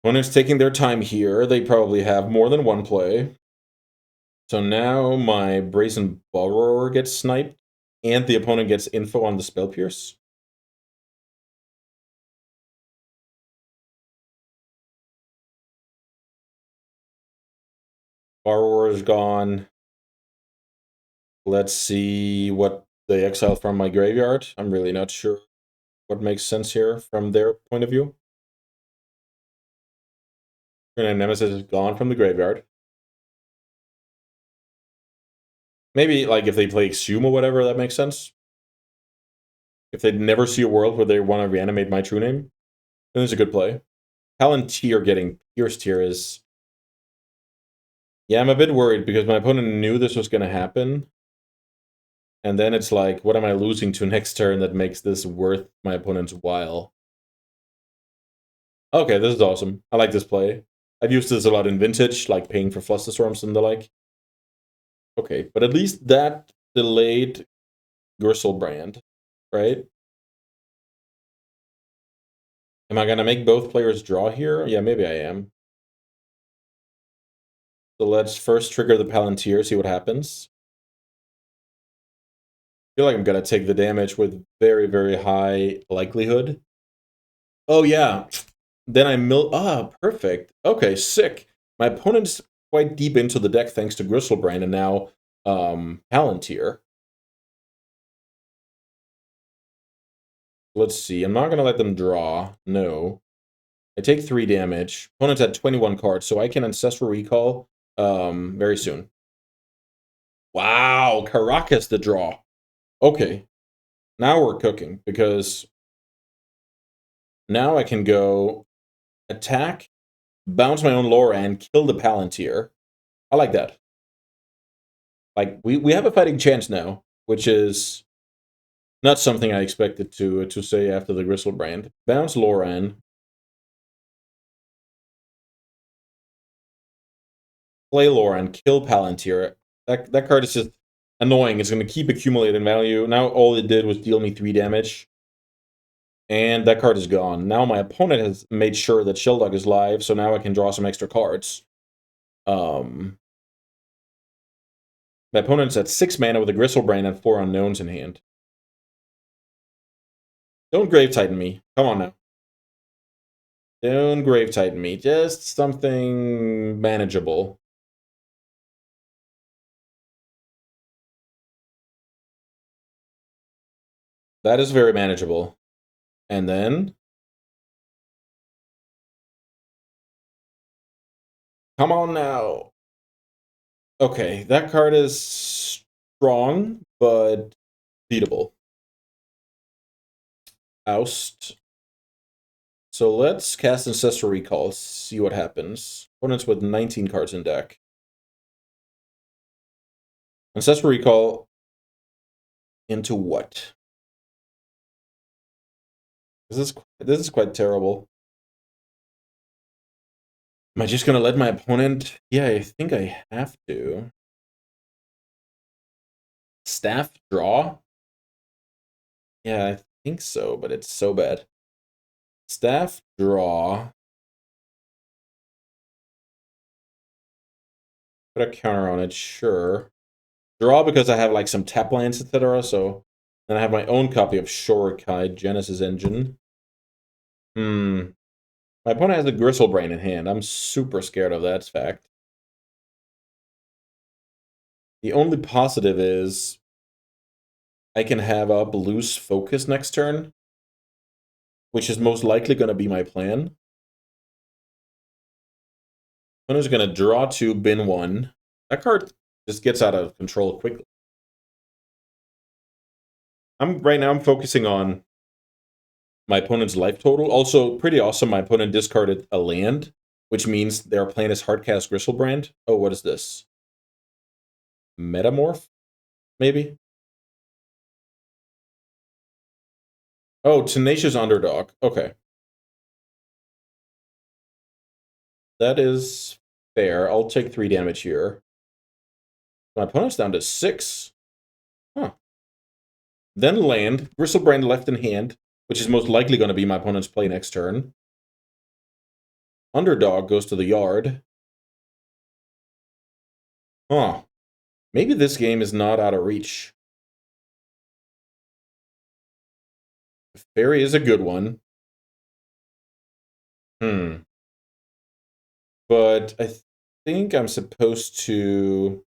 Opponent's taking their time here. They probably have more than one play. So now my Brazen Borrower gets sniped, and the opponent gets info on the Spell Pierce. Borrower is gone. Let's see what they exile from my graveyard. I'm really not sure what makes sense here from their point of view. And Nemesis is gone from the graveyard. Maybe, like, if they play Exhume or whatever, that makes sense. If they never see a world where they want to reanimate my true name, then it's a good play. Palantir getting pierced here is... Yeah, I'm a bit worried, because my opponent knew this was going to happen. And then it's like, what am I losing to next turn that makes this worth my opponent's while? Okay, this is awesome. I like this play. I've used this a lot in Vintage, like paying for Flusterstorms and the like. Okay, but at least that delayed Grizzlebrand, right? Am I going to make both players draw here? Yeah, maybe I am. So let's first trigger the Palantir, see what happens. I feel like I'm going to take the damage with very, very high likelihood. Oh, yeah. Then I perfect. Okay, sick. My opponent's quite deep into the deck thanks to Grizzlebrand, and now Palantir. Let's see. I'm not going to let them draw. No. I take 3 damage. Opponent's at 21 cards, so I can Ancestral Recall very soon. Wow, Caracas the draw. Okay. Now we're cooking, because now I can go attack, bounce my own Laura, and kill the Palantir. I like that. Like, we have a fighting chance now, which is not something I expected to say after the Grizzlebrand. Bounce Loran. Play Loran, kill Palantir. That card is just annoying. It's going to keep accumulating value. Now all it did was deal me 3 damage. And that card is gone. Now my opponent has made sure that Sheldog is live, so now I can draw some extra cards. My opponent's at 6 mana with a Gristlebrand and 4 unknowns in hand. Don't Grave Titan me. Come on now. Don't Grave Titan me. Just something manageable. That is very manageable. And then... come on now. Okay, that card is strong, but beatable. Oust. So let's cast Ancestral Recall, see what happens. Opponents with 19 cards in deck. Ancestral Recall into what? This is quite terrible. Am I just gonna let my opponent? Yeah, I think I have to. Staff draw? Yeah, I think so, but it's so bad. Staff draw. Put a counter on it, sure. Draw because I have like some tap lands, etc. So then I have my own copy of Shorekai, Genesis Engine. My opponent has a Gristlebrand in hand. I'm super scared of that fact. The only positive is I can have up loose focus next turn, which is most likely going to be my plan. Opponent's going to draw 2, bin 1. That card just gets out of control quickly. Right now I'm focusing on my opponent's life total. Also, pretty awesome, my opponent discarded a land, which means they're playing his Hardcast Gristlebrand. Oh, what is this? Metamorph? Maybe? Oh, Tenacious Underdog. Okay. That is fair. I'll take 3 damage here. My opponent's down to 6. Huh. Then land. Gristlebrand left in hand, which is most likely going to be my opponent's play next turn. Underdog goes to the yard. Huh. Maybe this game is not out of reach. Fairy is a good one. But I think I'm supposed to...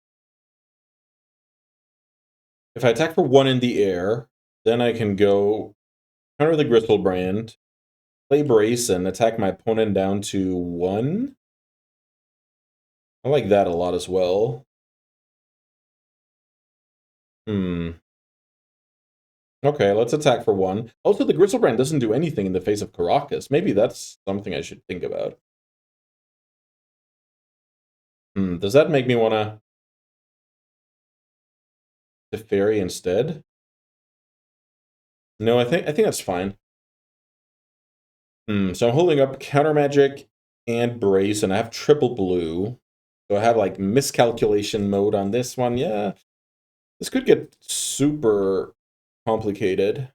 if I attack for 1 in the air, then I can go counter the Gristlebrand, play Brace, and attack my opponent down to 1. I like that a lot as well. Okay, let's attack for 1. Also, the Gristlebrand doesn't do anything in the face of Caracas. Maybe that's something I should think about. Does that make me want to Teferi instead? No, I think that's fine. So I'm holding up Counter Magic and Brace, and I have triple blue. So I have like miscalculation mode on this one. Yeah, this could get super complicated.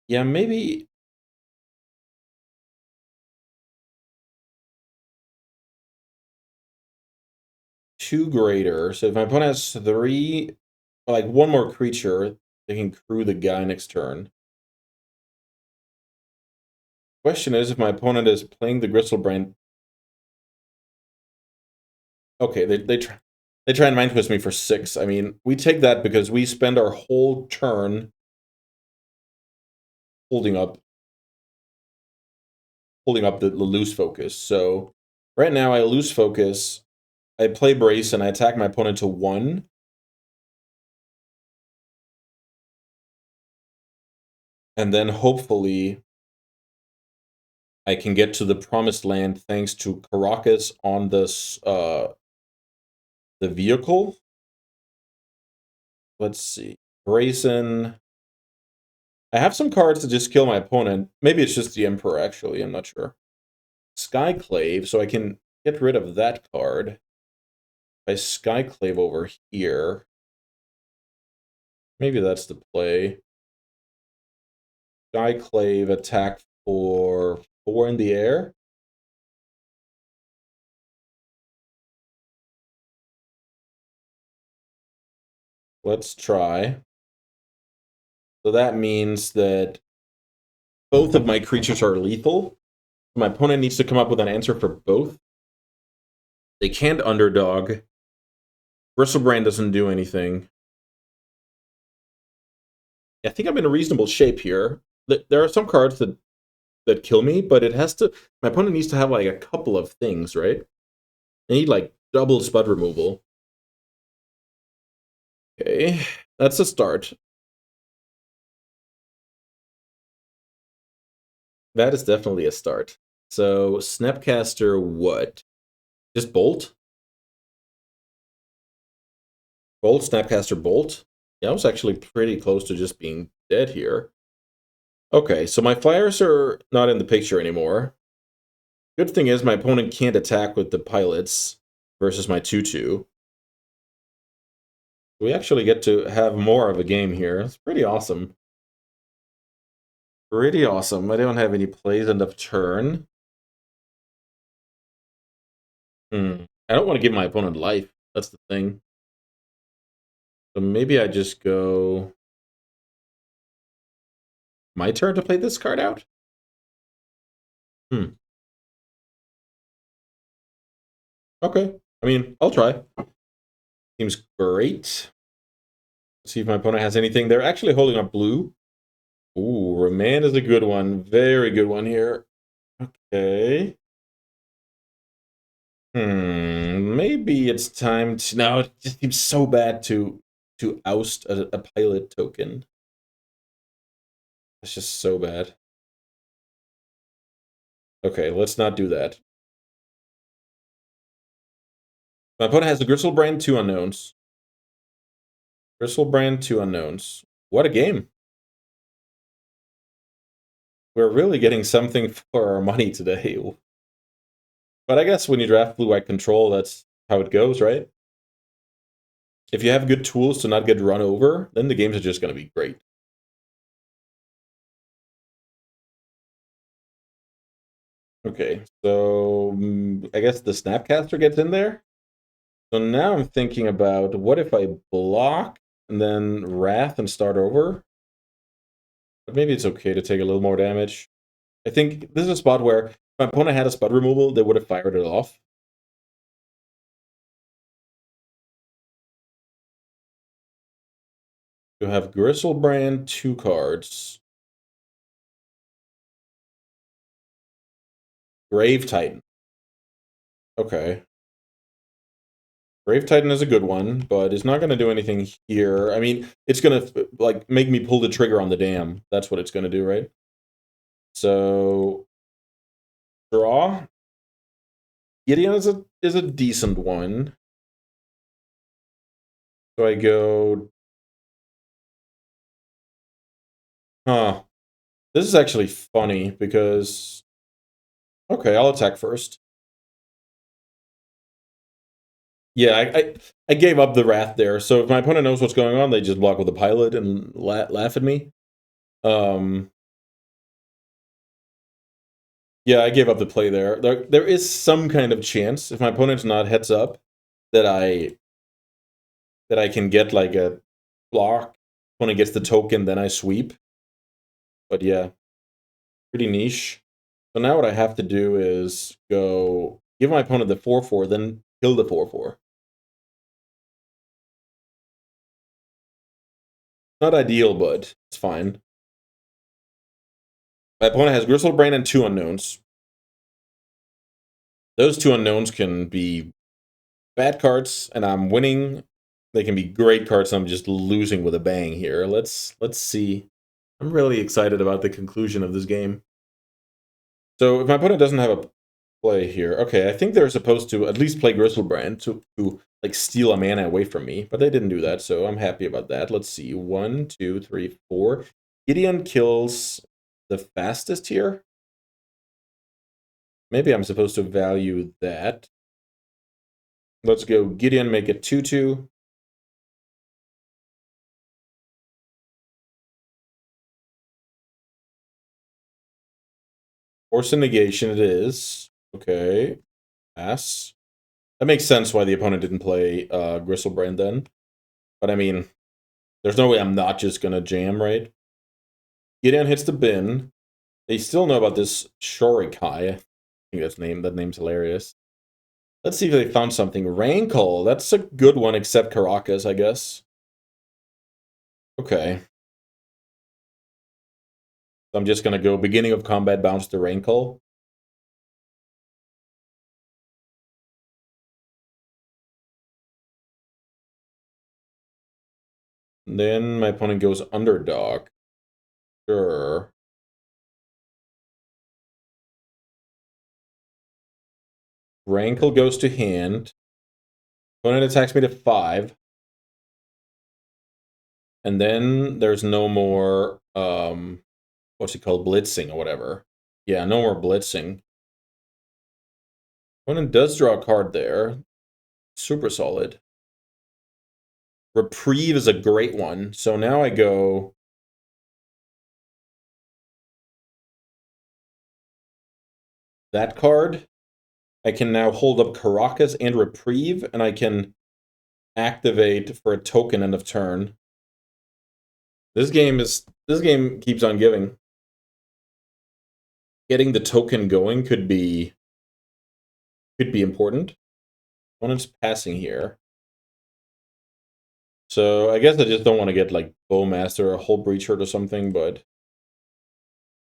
Yeah, maybe... 2 greater. So if my opponent has 3, like 1 more creature, they can crew the guy next turn. Question is, if my opponent is playing the Gristlebrand... okay, they try and Mind Twist me for 6. I mean, we take that because we spend our whole turn holding up the loose focus. So right now I lose focus, I play Brace, and I attack my opponent to 1. And then hopefully I can get to the Promised Land thanks to Caracas on this the vehicle. Let's see. Grayson. I have some cards to just kill my opponent. Maybe it's just the Emperor, actually. I'm not sure. Skyclave, so I can get rid of that card. If I Skyclave over here, maybe that's the play. Skyclave, attack for 4 in the air. Let's try. So that means that both of my creatures are lethal. My opponent needs to come up with an answer for both. They can't underdog. Bristlebrand doesn't do anything. I think I'm in a reasonable shape here. There are some cards that kill me, but it has to. My opponent needs to have like a couple of things, right? I need like double spud removal. Okay, that's a start. That is definitely a start. So Snapcaster, what? Just Bolt? Bolt, Snapcaster, Bolt? Yeah, I was actually pretty close to just being dead here. Okay, so my flyers are not in the picture anymore. Good thing is my opponent can't attack with the pilots versus my 2/2. We actually get to have more of a game here. It's pretty awesome. Pretty awesome. I don't have any plays end of turn. I don't want to give my opponent life. That's the thing. So maybe I just go... My turn to play this card out? Okay. I mean, I'll try. Seems great. Let's see if my opponent has anything. They're actually holding up blue. Ooh, Remand is a good one. Very good one here. Okay. Maybe it's time to... No, it just seems so bad to oust a pilot token. It's just so bad. Okay, let's not do that. My opponent has a Gristlebrand, 2 unknowns. Gristlebrand, 2 unknowns. What a game. We're really getting something for our money today. But I guess when you draft blue-white control, that's how it goes, right? If you have good tools to not get run over, then the games are just going to be great. Okay, so I guess the Snapcaster gets in there. So now I'm thinking about, what if I block and then Wrath and start over? But maybe it's okay to take a little more damage. I think this is a spot where if my opponent had a spud removal, they would have fired it off. You have Gristlebrand, 2 cards. Grave Titan. Okay. Grave Titan is a good one, but it's not going to do anything here. I mean, it's going to like make me pull the trigger on the dam. That's what it's going to do, right? So draw. Gideon is a decent one. So I go... Huh. This is actually funny because... Okay, I'll attack first. Yeah, I gave up the Wrath there. So if my opponent knows what's going on, they just block with a pilot and laugh at me. Yeah, I gave up the play there. There is some kind of chance, if my opponent's not heads up, that I can get like a block. Opponent gets the token, then I sweep. But yeah, pretty niche. So now what I have to do is go give my opponent the 4/4, then kill the 4/4. Not ideal, but it's fine. My opponent has Gristlebrain and 2 unknowns. Those 2 unknowns can be bad cards, and I'm winning. They can be great cards, and I'm just losing with a bang here. Let's see. I'm really excited about the conclusion of this game. So if my opponent doesn't have a play here, okay, I think they're supposed to at least play Gristlebrand to like steal a mana away from me, but they didn't do that, so I'm happy about that. Let's see, 1, 2, 3, 4. Gideon kills the fastest here. Maybe I'm supposed to value that. Let's go Gideon, make it 2-2. Force a negation it is. Okay. Pass. That makes sense why the opponent didn't play Gristlebrand then. But I mean, there's no way I'm not just gonna jam, right? Gideon hits the bin. They still know about this Shorikai. I think that name's hilarious. Let's see if they found something. Rankle. That's a good one, except Caracas, I guess. Okay. So I'm just gonna go beginning of combat, bounce to Rankle. And then my opponent goes Underdog. Sure. Rankle goes to hand. Opponent attacks me to 5. And then there's no more, what's it called? Blitzing or whatever. Yeah, no more blitzing. Opponent does draw a card there. Super solid. Reprieve is a great one. So now I go... that card. I can now hold up Caracas and Reprieve, and I can activate for a token end of turn. This game keeps on giving. Getting the token going could be important. Opponent's passing here. So I guess I just don't want to get like Bowmaster or Hull Breacher or something, but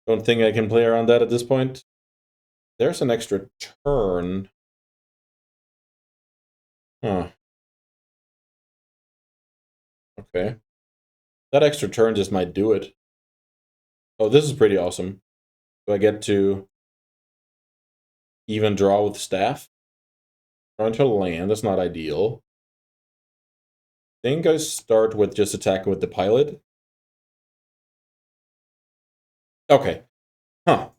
don't think I can play around that at this point. There's an extra turn. Huh. Okay. That extra turn just might do it. Oh, this is pretty awesome. Do I get to even draw with staff? Draw into land, that's not ideal. I think I start with just attacking with the pilot. Okay. Huh.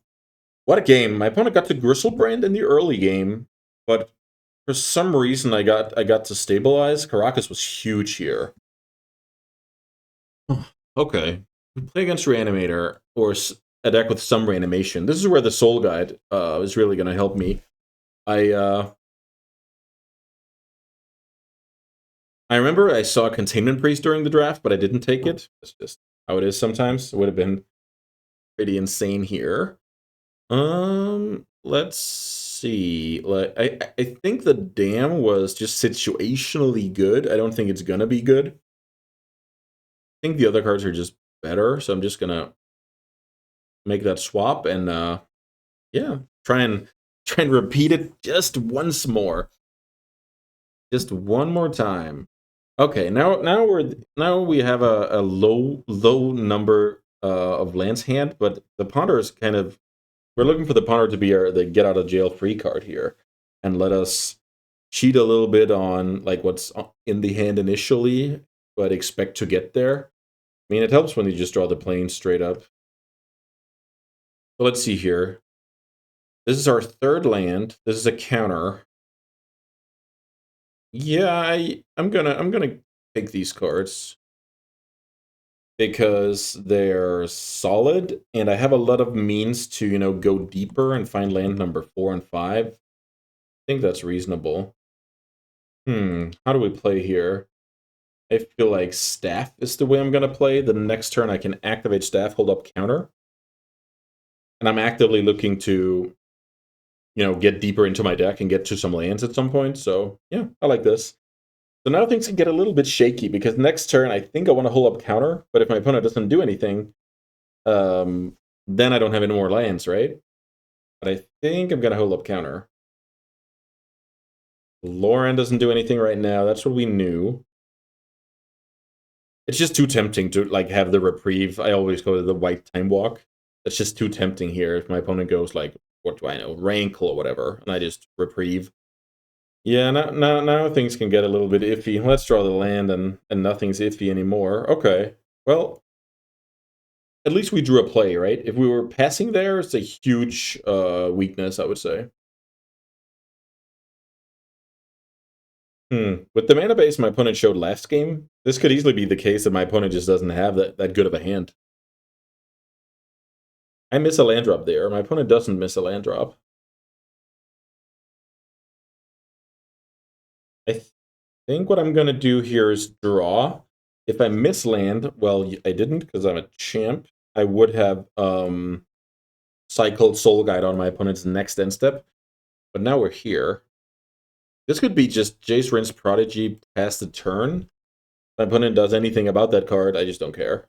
What a game. My opponent got to Gristlebrand in the early game, but for some reason I got to stabilize. Caracas was huge here. Okay. We play against Reanimator, or a deck with some reanimation. This is where the Soul Guide is really going to help me. I remember I saw Containment Priest during the draft, but I didn't take it. That's just how it is sometimes. It would have been pretty insane here. Let's see. Like, I think the Dam was just situationally good. I don't think it's gonna be good. I think the other cards are just better, so I'm just gonna make that swap and yeah, try and repeat it just once more. Just one more time. Okay, now we have a low number of lands hand, but the Ponder is kind of, we're looking for the Ponder to be the get out of jail free card here, and let us cheat a little bit on like what's in the hand initially, but expect to get there. I mean, it helps when you just draw the plane straight up. So let's see here. This is our third land. This is a counter. Yeah, I'm gonna take these cards because they're solid, and I have a lot of means to, you know, go deeper and find land number 4 and 5. I think that's reasonable. How do we play here? I feel like Staff is the way I'm gonna play. The next turn I can activate Staff, hold up counter. And I'm actively looking to, you know, get deeper into my deck and get to some lands at some point. So yeah, I like this. So now things can get a little bit shaky because next turn I think I want to hold up counter, but if my opponent doesn't do anything, then I don't have any more lands, right? But I think I'm gonna hold up counter. Lauren doesn't do anything right now. That's what we knew. It's just too tempting to like have the reprieve. I always go to the white time walk. It's just too tempting here if my opponent goes like, what do I know, Rankle or whatever, and I just reprieve. Yeah, now things can get a little bit iffy. Let's draw the land, and nothing's iffy anymore. Okay, well, at least we drew a play, right? If we were passing there, it's a huge weakness, I would say. With the mana base my opponent showed last game, this could easily be the case that my opponent just doesn't have that good of a hand. I miss a land drop there. My opponent doesn't miss a land drop. I think what I'm going to do here is draw. If I miss land, well, I didn't because I'm a champ. I would have cycled Soul Guide on my opponent's next end step. But now we're here. This could be just Jace Rince Prodigy past the turn. If my opponent does anything about that card, I just don't care.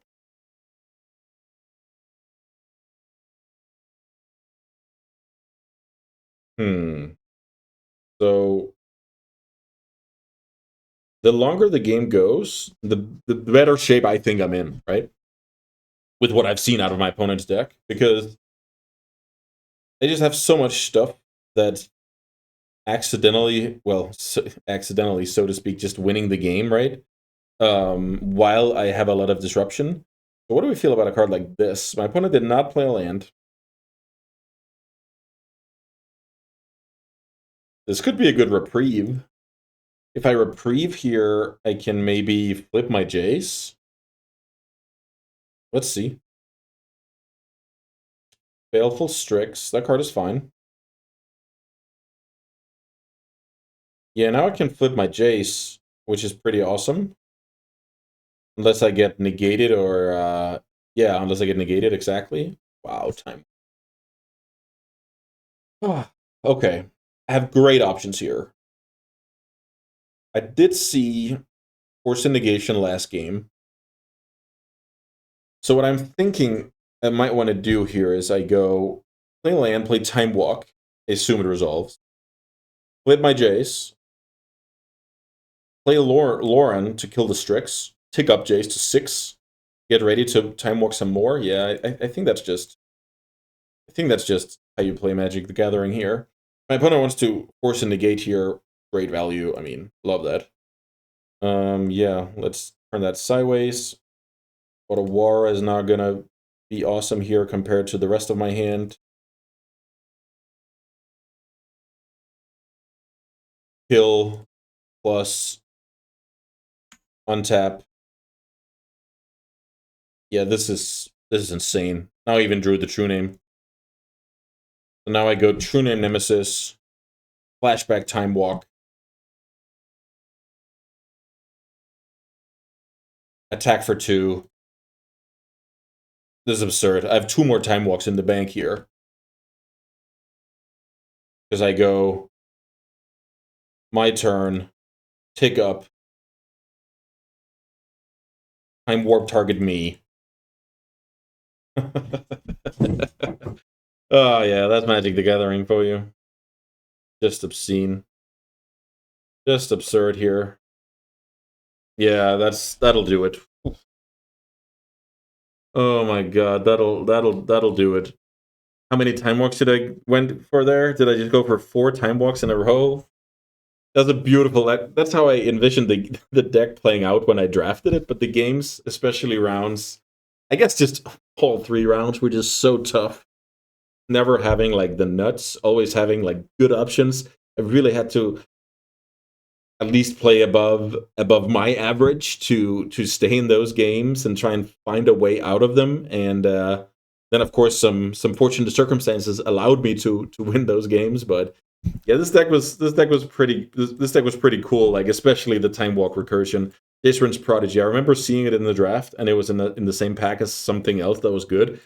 So the longer the game goes, the better shape I think I'm in, right? With what I've seen out of my opponent's deck. Because they just have so much stuff that accidentally, accidentally, so to speak, just winning the game, right? While I have a lot of disruption. So what do we feel about a card like this? My opponent did not play a land. This could be a good reprieve. If I reprieve here, I can maybe flip my Jace. Let's see. Baleful Strix. That card is fine. Yeah, now I can flip my Jace, which is pretty awesome. Unless I get negated or, yeah, unless I get negated, exactly. Wow, time. Okay. I have great options here. I did see Force Negation last game. So what I'm thinking I might want to do here is I go play land, play Time Walk, assume it resolves. Flip my Jace. Play Lauren to kill the Strix. Tick up Jace to 6. Get ready to Time Walk some more. Yeah, I think that's just... I think that's just how you play Magic the Gathering here. My opponent wants to force a negate here. Great value. I mean, love that. Yeah, let's turn that sideways. Otawara is not gonna be awesome here compared to the rest of my hand. Kill plus untap. Yeah, this is insane. Now I even drew the true name. So now I go True Name Nemesis, Flashback Time Walk, attack for 2. This is absurd. I have 2 more Time Walks in the bank here. Because I go my turn, tick up, Time Warp target me. Oh yeah, that's Magic the Gathering for you. Just obscene. Just absurd here. Yeah, that'll do it. Oh my god, that'll do it. How many time walks did I went for there? Did I just go for 4 time walks in a row? That's a beautiful. That's how I envisioned the deck playing out when I drafted it. But the games, especially rounds, I guess just all 3 rounds were just so tough. Never having like the nuts, always having like good options. I really had to at least play above my average to stay in those games and try and find a way out of them. And then of course some fortunate circumstances allowed me to win those games. But yeah, this deck was pretty cool. Like especially the Time Walk recursion, Jace Rince Prodigy. I remember seeing it in the draft, and it was in the same pack as something else that was good.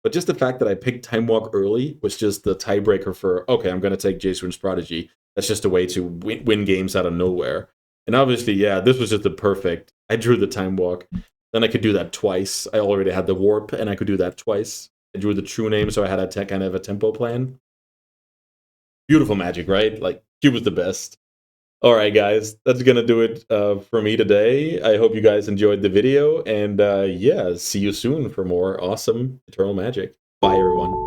But just the fact that I picked Time Walk early was just the tiebreaker for, okay, I'm going to take Jace Rince Prodigy. That's just a way to win games out of nowhere. And obviously, yeah, this was just the perfect. I drew the Time Walk. Then I could do that twice. I already had the Warp, and I could do that twice. I drew the True Name, so I had a kind of a tempo plan. Beautiful Magic, right? Like, he was the best. All right, guys, that's going to do it for me today. I hope you guys enjoyed the video, and yeah, see you soon for more awesome Eternal Magic. Bye, everyone.